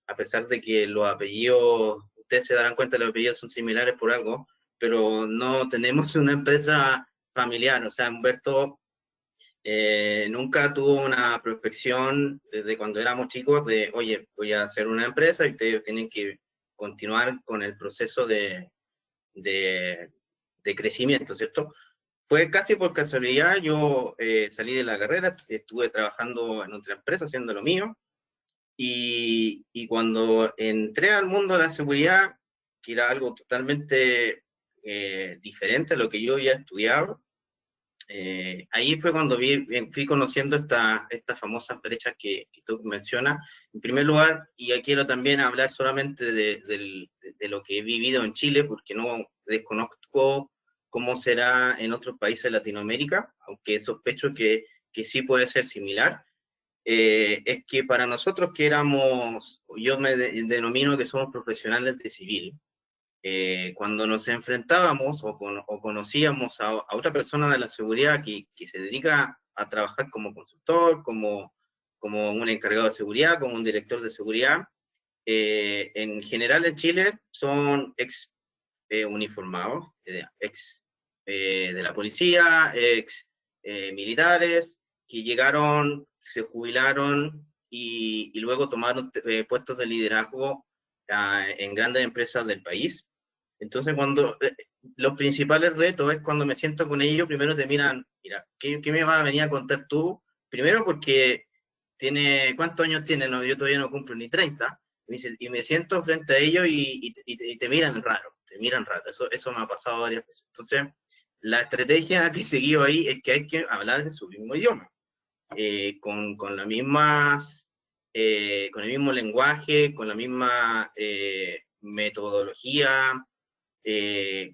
a pesar de que los apellidos, ustedes se darán cuenta, los apellidos son similares por algo, pero no tenemos una empresa familiar. O sea, Humberto nunca tuvo una prospección desde cuando éramos chicos de, oye, voy a hacer una empresa y ustedes tienen que continuar con el proceso de crecimiento, ¿cierto? Fue casi por casualidad, yo salí de la carrera, estuve trabajando en otra empresa haciendo lo mío, y cuando entré al mundo de la seguridad, que era algo totalmente diferente a lo que yo había estudiado, ahí fue cuando fui conociendo estas famosas brechas que tú mencionas. En primer lugar, y aquí quiero también hablar solamente de lo que he vivido en Chile, porque no desconozco cómo será en otros países de Latinoamérica, aunque sospecho que sí puede ser similar. Es que para nosotros que éramos, yo me denomino que somos profesionales de civil, cuando nos enfrentábamos o conocíamos a otra persona de la seguridad que se dedica a trabajar como consultor, como un encargado de seguridad, como un director de seguridad, en general en Chile son ex uniformados, ex de la policía, ex militares, que llegaron, se jubilaron y luego tomaron puestos de liderazgo en grandes empresas del país. Entonces, cuando los principales retos es cuando me siento con ellos, primero te miran, mira, ¿qué me vas a venir a contar tú? Primero porque ¿cuántos años tiene? No, yo todavía no cumplo ni 30, y me siento frente a ellos y te miran raro, eso me ha pasado varias veces. Entonces, la estrategia que he seguido ahí es que hay que hablar en su mismo idioma, con las mismas, con el mismo lenguaje, con la misma metodología,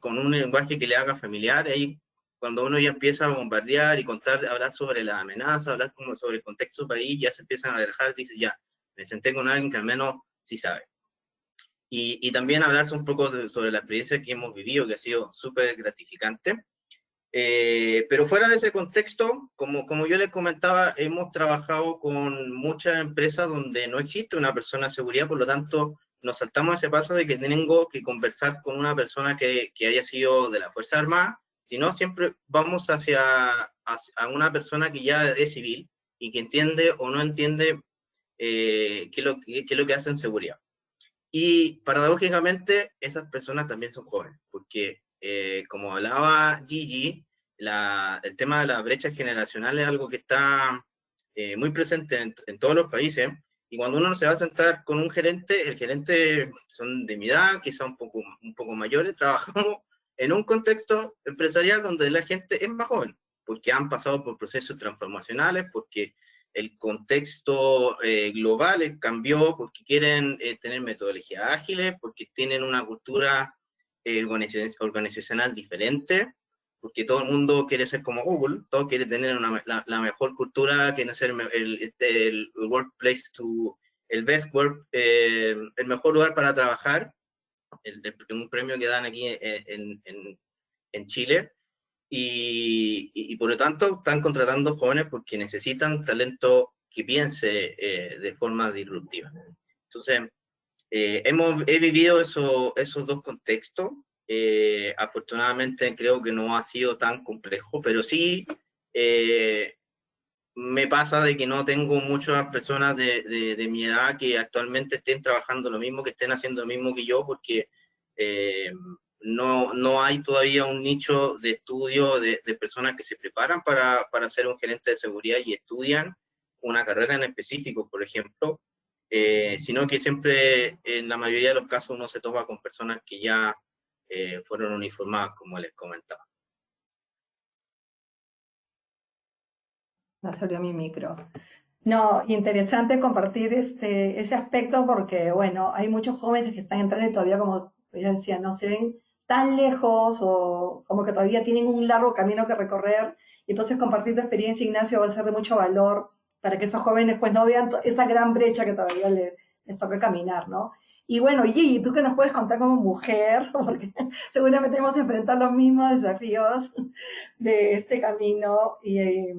con un lenguaje que le haga familiar. Ahí, cuando uno ya empieza a bombardear y hablar sobre la amenaza, hablar como sobre el contexto del país, ya se empiezan a relajar, dice, ya, me senté con alguien que al menos sí sabe. Y también hablar un poco sobre la experiencia que hemos vivido, que ha sido súper gratificante. Pero fuera de ese contexto, como yo les comentaba, hemos trabajado con muchas empresas donde no existe una persona de seguridad, por lo tanto, nos saltamos ese paso de que tengo que conversar con una persona que haya sido de la Fuerza Armada, sino siempre vamos hacia una persona que ya es civil y que entiende o no entiende qué es lo que hace en seguridad. Y paradójicamente, esas personas también son jóvenes, porque como hablaba Gigi, el tema de la brecha generacional es algo que está muy presente en todos los países, y cuando uno se va a sentar con un gerente, el gerente son de mi edad, quizá un poco mayores, trabajamos en un contexto empresarial donde la gente es más joven, porque han pasado por procesos transformacionales, porque el contexto global cambió, porque quieren tener metodologías ágiles, porque tienen una cultura organizacional diferente, porque todo el mundo quiere ser como Google, todo quiere tener la mejor cultura, quiere ser el workplace el best work, el mejor lugar para trabajar, un premio que dan aquí en Chile. Y por lo tanto están contratando jóvenes porque necesitan talento que piense de forma disruptiva. Entonces, he vivido esos dos contextos. Afortunadamente creo que no ha sido tan complejo, pero sí me pasa de que no tengo muchas personas de mi edad que actualmente estén trabajando lo mismo, que estén haciendo lo mismo que yo, porque no hay todavía un nicho de estudio de personas que se preparan para ser un gerente de seguridad y estudian una carrera en específico, por ejemplo, sino que siempre, en la mayoría de los casos, uno se topa con personas que ya fueron uniformadas, como les comentaba. No salió mi micro. No, interesante compartir ese aspecto porque, bueno, hay muchos jóvenes que están entrando y todavía, como ya decía, no se ven tan lejos o como que todavía tienen un largo camino que recorrer. Y entonces compartir tu experiencia, Ignacio, va a ser de mucho valor para que esos jóvenes pues no vean esa gran brecha que todavía les toca caminar, ¿no? Y bueno, Gigi, ¿tú qué nos puedes contar como mujer? Porque seguramente hemos enfrentado los mismos desafíos de este camino y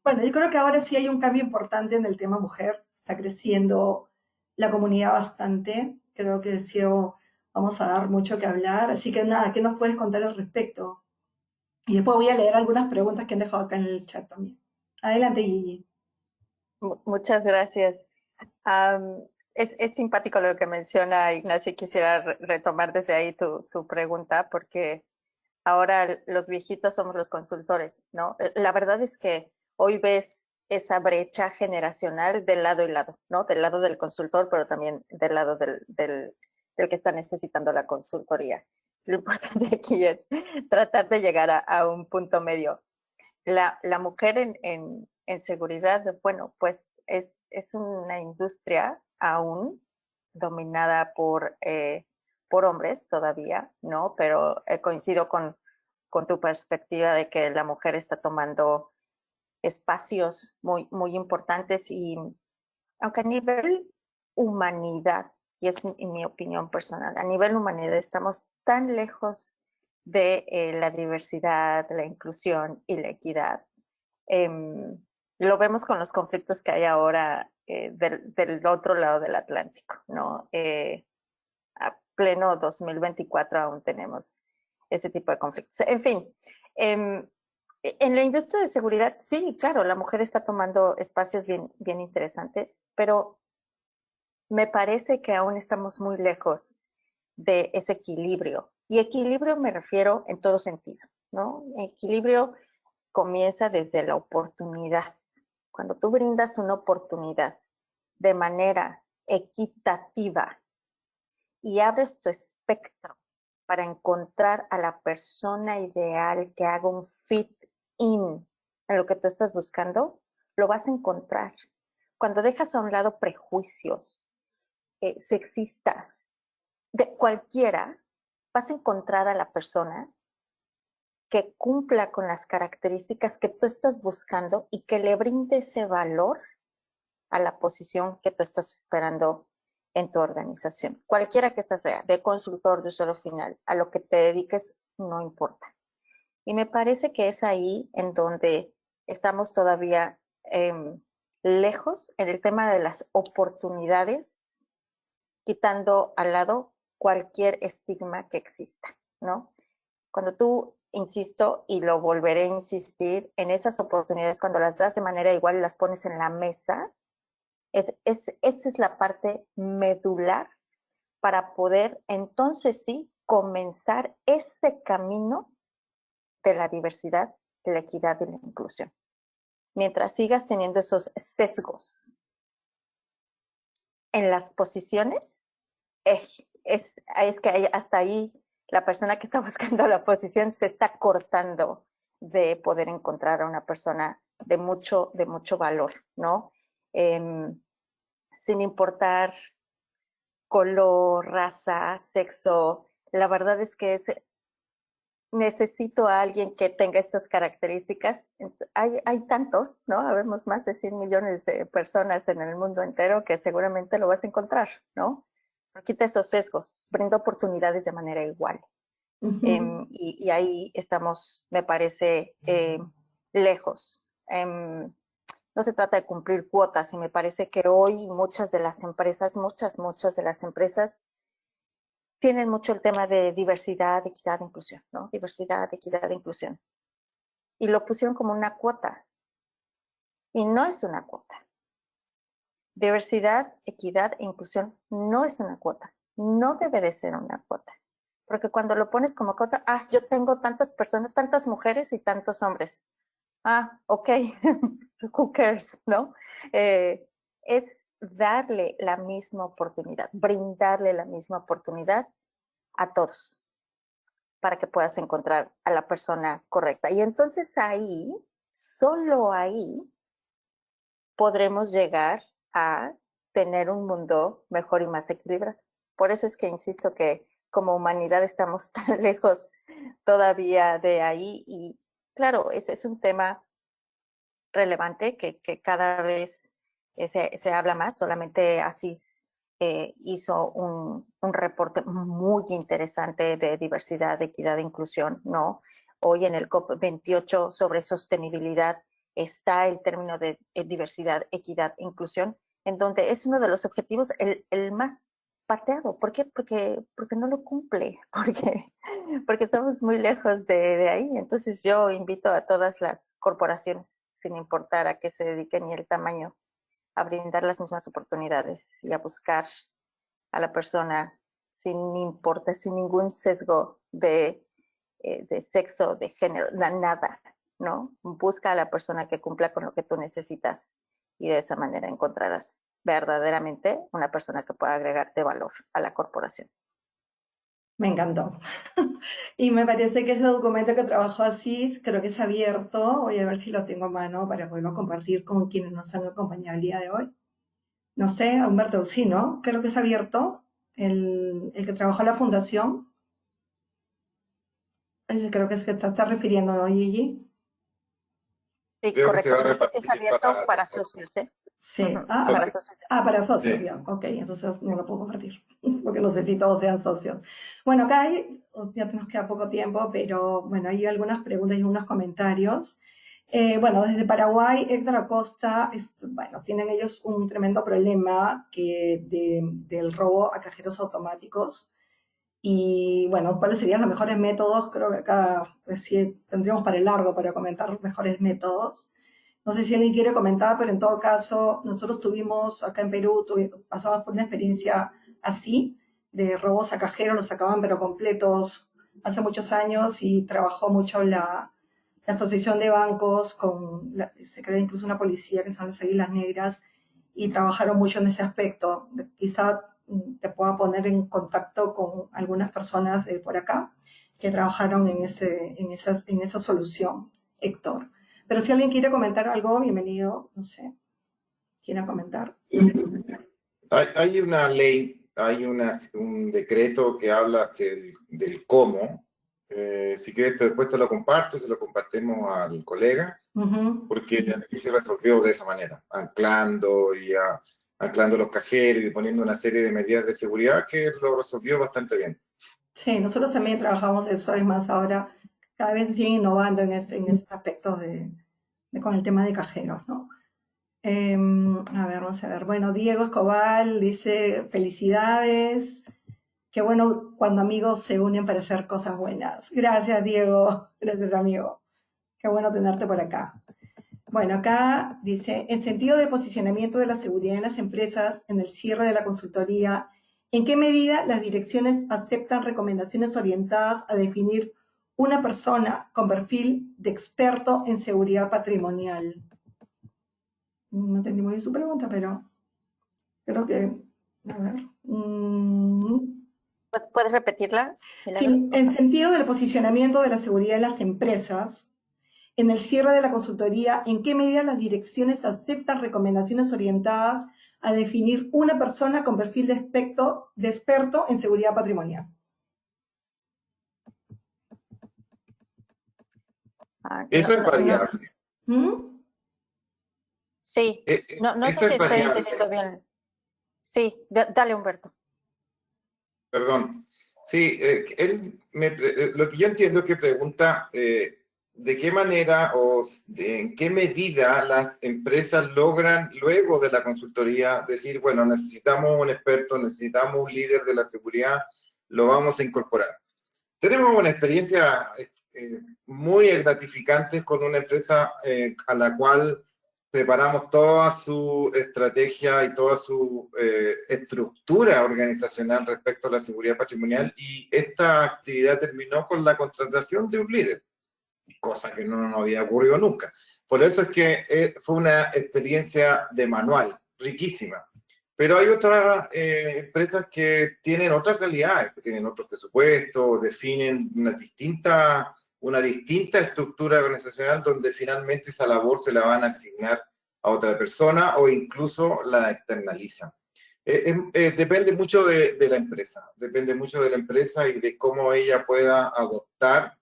bueno, yo creo que ahora sí hay un cambio importante en el tema mujer, está creciendo la comunidad bastante, creo que sí vamos a dar mucho que hablar, así que nada, ¿qué nos puedes contar al respecto? Y después voy a leer algunas preguntas que han dejado acá en el chat también. Adelante, Gigi. Muchas gracias. Es simpático lo que menciona Ignacio y quisiera retomar desde ahí tu pregunta, porque ahora los viejitos somos los consultores, ¿no? La verdad es que hoy ves esa brecha generacional del lado y lado, ¿no? Del lado del consultor, pero también del lado del que está necesitando la consultoría. Lo importante aquí es tratar de llegar a un punto medio. La mujer en seguridad, bueno, pues es una industria aún dominada por hombres todavía, ¿no? Pero coincido con tu perspectiva de que la mujer está tomando espacios muy, muy importantes y aunque a nivel humanidad, y es mi opinión personal, a nivel humanidad estamos tan lejos de la diversidad, la inclusión y la equidad. Lo vemos con los conflictos que hay ahora del otro lado del Atlántico, ¿no? A pleno 2024 aún tenemos ese tipo de conflictos. En fin, en la industria de seguridad, sí, claro, la mujer está tomando espacios bien, bien interesantes, pero me parece que aún estamos muy lejos de ese equilibrio. Y equilibrio me refiero en todo sentido, ¿no? Equilibrio comienza desde la oportunidad. Cuando tú brindas una oportunidad de manera equitativa y abres tu espectro para encontrar a la persona ideal que haga un fit in en lo que tú estás buscando, lo vas a encontrar. Cuando dejas a un lado prejuicios sexistas de cualquiera, vas a encontrar a la persona que cumpla con las características que tú estás buscando y que le brinde ese valor a la posición que tú estás esperando en tu organización. Cualquiera que ésta sea, de consultor, de usuario final, a lo que te dediques, no importa. Y me parece que es ahí en donde estamos todavía lejos en el tema de las oportunidades, quitando al lado cualquier estigma que exista, ¿no? Cuando tú, insisto, y lo volveré a insistir, en esas oportunidades, cuando las das de manera igual y las pones en la mesa, esa es la parte medular para poder entonces sí comenzar ese camino de la diversidad, de la equidad y la inclusión. Mientras sigas teniendo esos sesgos en las posiciones, es que hasta ahí la persona que está buscando la posición se está cortando de poder encontrar a una persona de mucho valor, ¿no? Sin importar color, raza, sexo, la verdad es que necesito a alguien que tenga estas características. Hay tantos, ¿no? Habemos más de 100 millones de personas en el mundo entero que seguramente lo vas a encontrar, ¿no? Pero quita esos sesgos, brinda oportunidades de manera igual. Y ahí estamos, me parece, lejos. No se trata de cumplir cuotas y me parece que hoy muchas de las empresas tienen mucho el tema de diversidad, equidad, inclusión, ¿no? Diversidad, equidad, inclusión. Y lo pusieron como una cuota. Y no es una cuota. Diversidad, equidad e inclusión no es una cuota. No debe de ser una cuota. Porque cuando lo pones como cuota, yo tengo tantas personas, tantas mujeres y tantos hombres. Ok, who cares, ¿no? Es darle la misma oportunidad, brindarle la misma oportunidad a todos para que puedas encontrar a la persona correcta. Y entonces ahí, solo ahí, podremos llegar a tener un mundo mejor y más equilibrado. Por eso es que insisto que como humanidad estamos tan lejos todavía de ahí y claro, ese es un tema relevante que cada vez se habla más. Solamente ASIS hizo un reporte muy interesante de diversidad, equidad e inclusión, ¿no? Hoy en el COP28 sobre sostenibilidad está el término de diversidad, equidad e inclusión, en donde es uno de los objetivos, el más pateado. ¿Por qué? Porque no lo cumple, porque estamos muy lejos de ahí. Entonces yo invito a todas las corporaciones, sin importar a qué se dediquen y el tamaño, a brindar las mismas oportunidades y a buscar a la persona sin ningún sesgo de sexo, de género, nada, ¿no? Busca a la persona que cumpla con lo que tú necesitas y de esa manera encontrarás verdaderamente una persona que pueda agregarte valor a la corporación. Me encantó. Y me parece que ese documento que trabajó Asís, creo que es abierto. Voy a ver si lo tengo a mano para poderlo compartir con quienes nos han acompañado el día de hoy. No sé, a Humberto, sí, ¿no? Creo que es abierto. El que trabajó en la fundación. Ese creo que es que está refiriendo, ¿no, Gigi? Sí, Creo que se correcto. va a Creo que sí es repartir abierto para socios, ¿eh? Sí. Para socios. Para socios, Sí. ya. Ok, entonces no lo puedo compartir, porque no sé si todos sean socios. Bueno, acá hay, ya nos queda poco tiempo, pero bueno, hay algunas preguntas y unos comentarios. Bueno, desde Paraguay, Héctor Acosta, bueno, tienen ellos un tremendo problema del robo a cajeros automáticos. Y bueno, ¿cuáles serían los mejores métodos? Creo que acá sí, tendríamos para el largo para comentar los mejores métodos. No sé si alguien quiere comentar, pero en todo caso, nosotros tuvimos acá en Perú, pasamos por una experiencia así, de robos a cajeros, los sacaban pero completos hace muchos años y trabajó mucho la Asociación de Bancos, se creó incluso una policía que son las Águilas Negras, y trabajaron mucho en ese aspecto. Quizá te pueda poner en contacto con algunas personas de por acá que trabajaron en esa solución, Héctor. Pero si alguien quiere comentar algo, bienvenido, no sé, quiera comentar. Hay una ley, un decreto que habla del cómo. Si quieres, después te lo comparto, se lo compartimos al colega, porque aquí se resolvió de esa manera, anclando los cajeros y poniendo una serie de medidas de seguridad que lo resolvió bastante bien. Sí, nosotros también trabajamos eso, es más, ahora cada vez siguen innovando en este aspecto con el tema de cajeros, ¿no? A ver, vamos a ver. Bueno, Diego Escobar dice, felicidades. Qué bueno cuando amigos se unen para hacer cosas buenas. Gracias, Diego. Gracias, amigo. Qué bueno tenerte por acá. Bueno, acá dice, en sentido de posicionamiento de la seguridad en las empresas, en el cierre de la consultoría, ¿en qué medida las direcciones aceptan recomendaciones orientadas a definir una persona con perfil de experto en seguridad patrimonial? No entendí muy bien su pregunta, pero creo que, a ver. ¿Puedes repetirla, Milagros? Sí, en sentido del posicionamiento de la seguridad en las empresas, en el cierre de la consultoría, ¿en qué medida las direcciones aceptan recomendaciones orientadas a definir una persona con perfil de experto en seguridad patrimonial? Eso es variable. ¿Mm? Sí, no sé Eso si es estoy variable. entendiendo bien. Sí, dale, Humberto. Perdón. Sí, lo que yo entiendo es que pregunta de qué manera en qué medida las empresas logran luego de la consultoría decir, bueno, necesitamos un experto, necesitamos un líder de la seguridad, lo vamos a incorporar. Tenemos una experiencia muy gratificante con una empresa a la cual preparamos toda su estrategia y toda su estructura organizacional respecto a la seguridad patrimonial, y esta actividad terminó con la contratación de un líder, cosa que no nos había ocurrido nunca. Por eso es que fue una experiencia de manual, riquísima. Pero hay otras empresas que tienen otras realidades, que tienen otros presupuestos, definen una distinta estructura organizacional donde finalmente esa labor se la van a asignar a otra persona o incluso la externalizan. Depende mucho de la empresa, depende mucho de la empresa y de cómo ella pueda adoptar.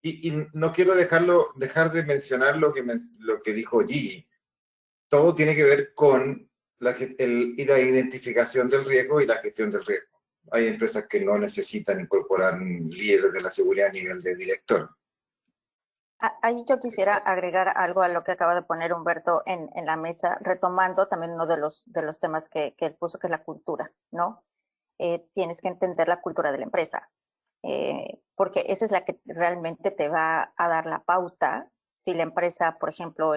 Y no quiero dejar de mencionar lo que dijo Gigi. Todo tiene que ver con la identificación del riesgo y la gestión del riesgo. Hay empresas que no necesitan incorporar líderes de la seguridad a nivel de director. Ahí yo quisiera agregar algo a lo que acaba de poner Humberto en la mesa, retomando también uno de los temas que él puso, que es la cultura, ¿no? tienes que entender la cultura de la empresa, porque esa es la que realmente te va a dar la pauta. Si la empresa, por ejemplo,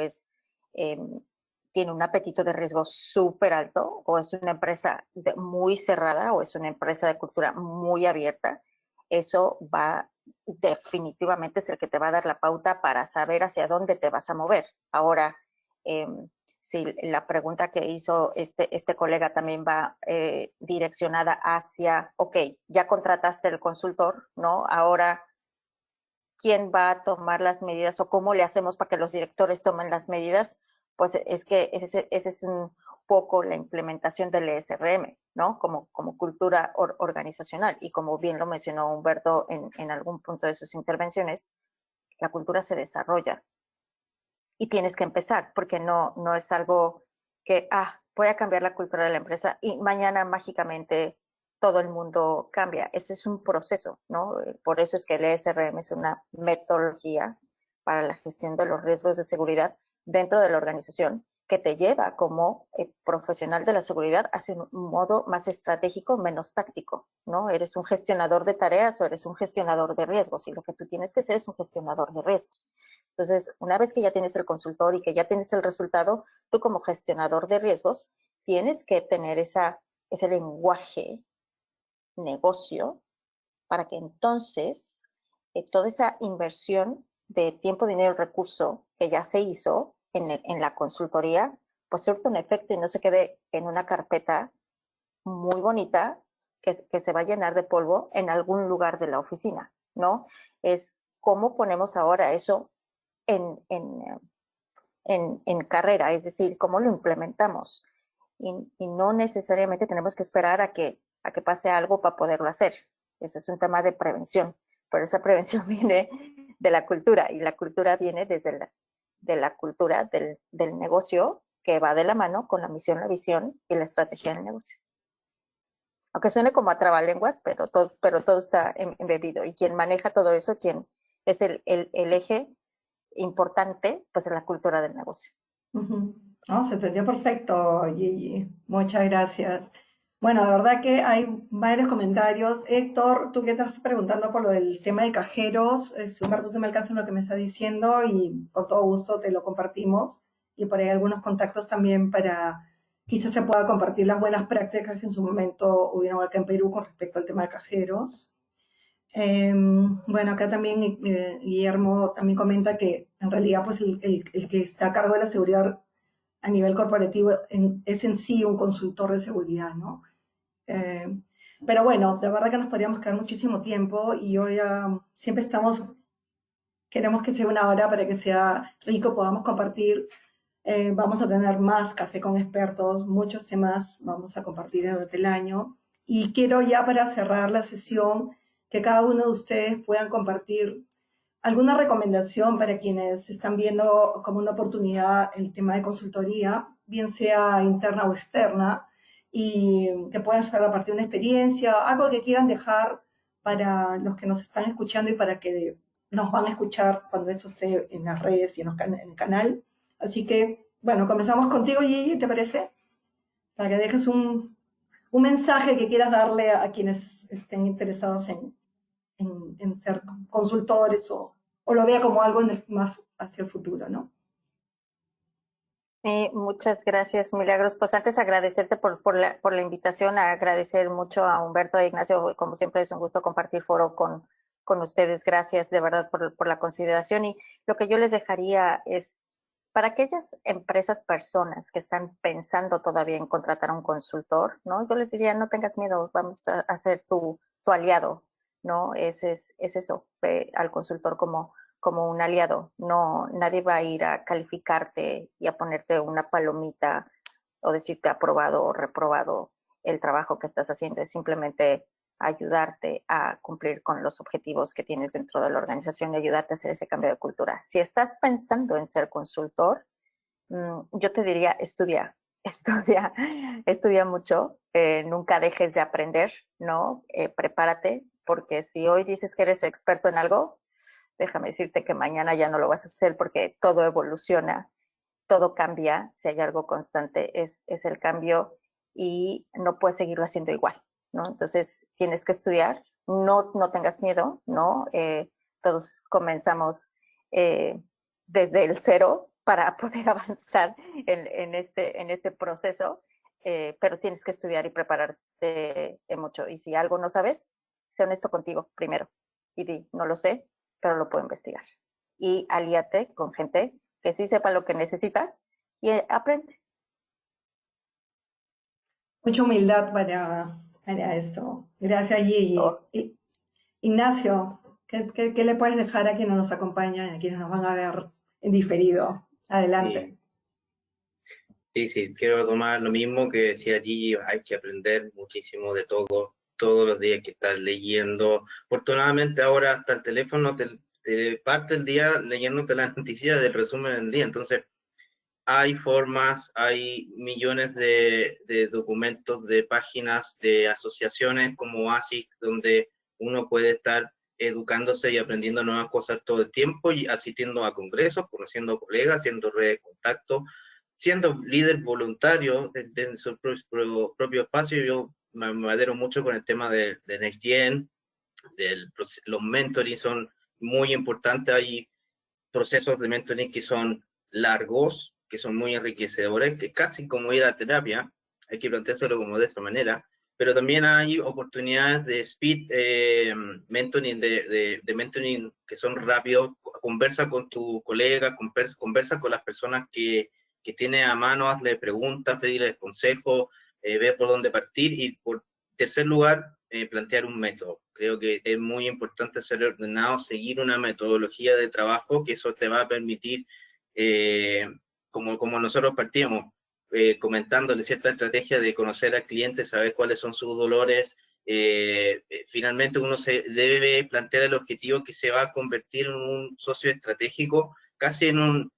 tiene un apetito de riesgo súper alto, o es una empresa muy cerrada, o es una empresa de cultura muy abierta, eso va definitivamente es el que te va a dar la pauta para saber hacia dónde te vas a mover. Ahora, si la pregunta que hizo este colega también va direccionada hacia, ok, ya contrataste el consultor, ¿no? Ahora, ¿quién va a tomar las medidas o cómo le hacemos para que los directores tomen las medidas? Pues es que ese es un poco la implementación del ESRM, ¿no? Como cultura organizacional. Y como bien lo mencionó Humberto en algún punto de sus intervenciones, la cultura se desarrolla y tienes que empezar, porque no es algo que, voy a cambiar la cultura de la empresa y mañana mágicamente todo el mundo cambia. Eso es un proceso, ¿no? Por eso es que el ESRM es una metodología para la gestión de los riesgos de seguridad dentro de la organización que te lleva como profesional de la seguridad hacia un modo más estratégico, menos táctico, ¿no? Eres un gestionador de tareas o eres un gestionador de riesgos, y lo que tú tienes que ser es un gestionador de riesgos. Entonces, una vez que ya tienes el consultor y que ya tienes el resultado, tú como gestionador de riesgos tienes que tener ese lenguaje negocio para que entonces toda esa inversión de tiempo, dinero, recurso que ya se hizo en la consultoría, pues surta un efecto y no se quede en una carpeta muy bonita que se va a llenar de polvo en algún lugar de la oficina, ¿no? Es cómo ponemos ahora eso en carrera, es decir, cómo lo implementamos. Y no necesariamente tenemos que esperar a que pase algo para poderlo hacer. Ese es un tema de prevención, pero esa prevención viene de la cultura, y la cultura viene de la cultura del negocio, que va de la mano con la misión, la visión y la estrategia del negocio. Aunque suene como a trabalenguas, pero todo está embebido. Y quien maneja todo eso, quien es el eje importante, pues es la cultura del negocio. No, se entendió perfecto, Gigi. Muchas gracias. Bueno, de verdad que hay varios comentarios. Héctor, tú que estás preguntando por lo del tema de cajeros, si Humberto, tú me alcanzas lo que me está diciendo y con todo gusto te lo compartimos. Y por ahí algunos contactos también para quizás se pueda compartir las buenas prácticas que en su momento hubieron acá en Perú con respecto al tema de cajeros. Bueno, acá también Guillermo también comenta que en realidad pues el que está a cargo de la seguridad a nivel corporativo es en sí un consultor de seguridad, ¿no? Pero bueno, de verdad que nos podríamos quedar muchísimo tiempo y hoy siempre queremos que sea una hora para que sea rico, podamos compartir. Vamos a tener más café con expertos, muchos temas vamos a compartir durante el año. Y quiero ya para cerrar la sesión que cada uno de ustedes puedan compartir alguna recomendación para quienes están viendo como una oportunidad el tema de consultoría, bien sea interna o externa, y que puedan ser a partir de una experiencia, algo que quieran dejar para los que nos están escuchando y para que nos van a escuchar cuando esto esté en las redes y en el canal. Así que, bueno, comenzamos contigo, Gigi, ¿te parece? Para que dejes un mensaje que quieras darle a quienes estén interesados en ser consultores o lo vea como algo más hacia el futuro, ¿no? Muchas gracias, Milagros. Pues antes agradecerte por la invitación, agradecer mucho a Humberto e Ignacio. Como siempre es un gusto compartir foro con ustedes. Gracias de verdad por la consideración. Y lo que yo les dejaría es, para aquellas empresas, personas que están pensando todavía en contratar a un consultor, ¿no? Yo les diría, no tengas miedo, vamos a ser tu aliado, ¿no? Es eso, ve al consultor como un aliado. No, nadie va a ir a calificarte y a ponerte una palomita o decirte aprobado o reprobado el trabajo que estás haciendo. Es simplemente ayudarte a cumplir con los objetivos que tienes dentro de la organización y ayudarte a hacer ese cambio de cultura. Si estás pensando en ser consultor, yo te diría, estudia mucho, nunca dejes de aprender, ¿no? Prepárate, porque si hoy dices que eres experto en algo, déjame decirte que mañana ya no lo vas a hacer, porque todo evoluciona, todo cambia. Si hay algo constante es el cambio, y no puedes seguirlo haciendo igual, ¿no? Entonces, tienes que estudiar, no tengas miedo, ¿no? Todos comenzamos desde el cero para poder avanzar en este proceso, pero tienes que estudiar y prepararte mucho. Y si algo no sabes, sé honesto contigo primero y di, no lo sé, pero lo puedo investigar. Y alíate con gente que sí sepa lo que necesitas y aprende. Mucha humildad para esto. Gracias, Gigi. Oh, Ignacio, ¿qué le puedes dejar a quienes nos acompañan, a quienes nos van a ver en diferido? Adelante. Sí, quiero tomar lo mismo que decía Gigi, hay que aprender muchísimo de todo, todos los días hay que estar leyendo. Afortunadamente ahora hasta el teléfono te parte el día leyéndote las noticias del resumen del día, entonces hay formas, hay millones de documentos, de páginas, de asociaciones como ASIC, donde uno puede estar educándose y aprendiendo nuevas cosas todo el tiempo y asistiendo a congresos, conociendo colegas, haciendo redes de contacto, siendo líder voluntario desde su propio espacio. Yo me adhiero mucho con el tema de Next Gen, los mentoring son muy importantes, hay procesos de mentoring que son largos, que son muy enriquecedores, que casi como ir a terapia, hay que planteárselo como de esa manera, pero también hay oportunidades de speed mentoring, de mentoring que son rápidos, conversa con tu colega, conversa con las personas que tiene a mano, hazle preguntas, pedirles consejos, ver por dónde partir y por tercer lugar, plantear un método. Creo que es muy importante ser ordenado, seguir una metodología de trabajo, que eso te va a permitir, como nosotros partíamos, comentándole cierta estrategia de conocer al cliente, saber cuáles son sus dolores. Finalmente uno se debe plantear el objetivo que se va a convertir en un socio estratégico, casi en un,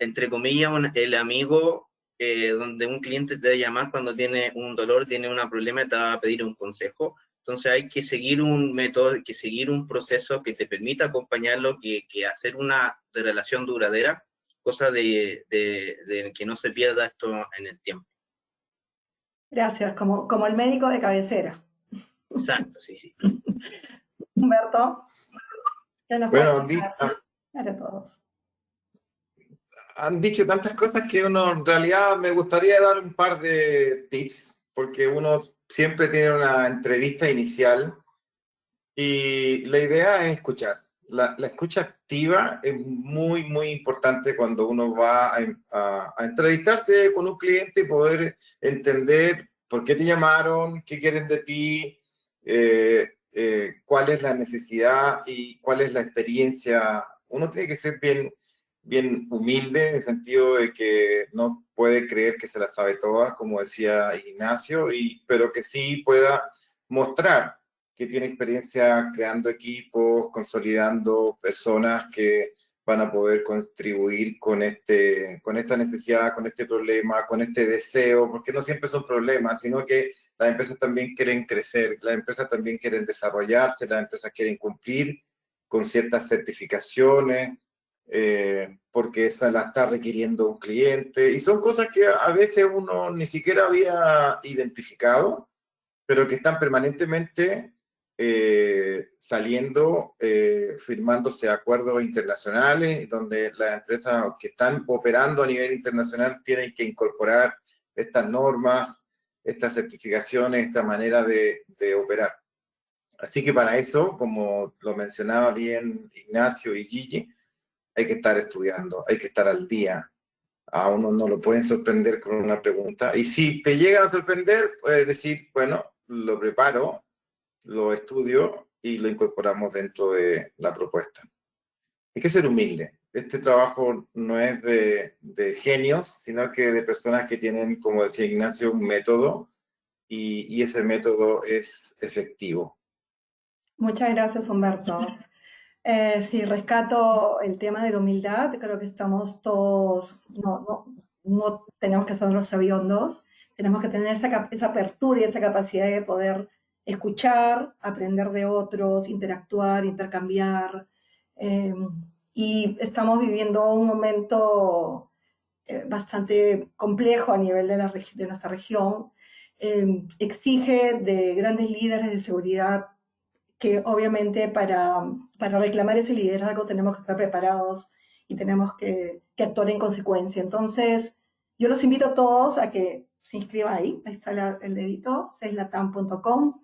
entre comillas, el amigo, donde un cliente te va a llamar cuando tiene un dolor, tiene un problema y te va a pedir un consejo. Entonces hay que seguir un método, hay que seguir un proceso que te permita acompañarlo, que hacer una relación duradera, cosa de que no se pierda esto en el tiempo. Gracias, como el médico de cabecera. Exacto, sí. Humberto, ¿qué nos puedes Bueno, contar para todos? han dicho tantas cosas que uno en realidad me gustaría dar un par de tips, porque uno siempre tiene una entrevista inicial y la idea es escuchar. La escucha activa es muy, muy importante cuando uno va a entrevistarse con un cliente y poder entender por qué te llamaron, qué quieren de ti, cuál es la necesidad y cuál es la experiencia. Uno tiene que ser bien humilde en el sentido de que no puede creer que se la sabe toda, como decía Ignacio, pero que sí pueda mostrar que tiene experiencia creando equipos, consolidando personas que van a poder contribuir con esta necesidad, con este problema, con este deseo, porque no siempre son problemas, sino que las empresas también quieren crecer, las empresas también quieren desarrollarse, las empresas quieren cumplir con ciertas certificaciones, porque esa la está requiriendo un cliente, y son cosas que a veces uno ni siquiera había identificado, pero que están permanentemente saliendo, firmándose acuerdos internacionales, donde las empresas que están operando a nivel internacional tienen que incorporar estas normas, estas certificaciones, esta manera de operar. Así que para eso, como lo mencionaba bien Ignacio y Gigi, hay que estar estudiando, hay que estar al día. A uno no lo pueden sorprender con una pregunta. Y si te llegan a sorprender, puedes decir, bueno, lo preparo, lo estudio y lo incorporamos dentro de la propuesta. Hay que ser humilde. Este trabajo no es de genios, sino que de personas que tienen, como decía Ignacio, un método y ese método es efectivo. Muchas gracias, Humberto. Sí, rescato el tema de la humildad. Creo que estamos todos, no tenemos que ser los sabiondos, tenemos que tener esa apertura y esa capacidad de poder escuchar, aprender de otros, interactuar, intercambiar. Y estamos viviendo un momento bastante complejo a nivel de nuestra región, exige de grandes líderes de seguridad que obviamente para reclamar ese liderazgo tenemos que estar preparados y tenemos que actuar en consecuencia. Entonces, yo los invito a todos a que se inscriban ahí está el dedito, ceslatam.com.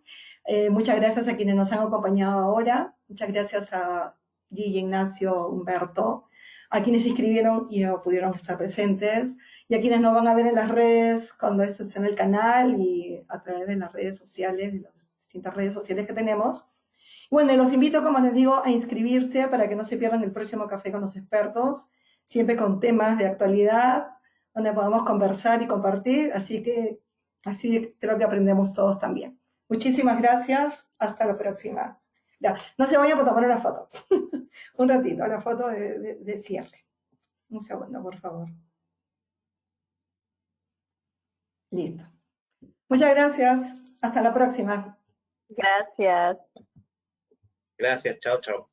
Muchas gracias a quienes nos han acompañado ahora, muchas gracias a Gigi, Ignacio, Humberto, a quienes se inscribieron y no pudieron estar presentes, y a quienes nos van a ver en las redes cuando esto esté en el canal y a través de las redes sociales, de las distintas redes sociales que tenemos. Bueno, y los invito, como les digo, a inscribirse para que no se pierdan el próximo Café con los Expertos, siempre con temas de actualidad, donde podamos conversar y compartir, así creo que aprendemos todos también. Muchísimas gracias, hasta la próxima. Ya, no se vayan a tomar una foto, un ratito, la foto de cierre. Un segundo, por favor. Listo. Muchas gracias, hasta la próxima. Gracias. Gracias, chao, chao.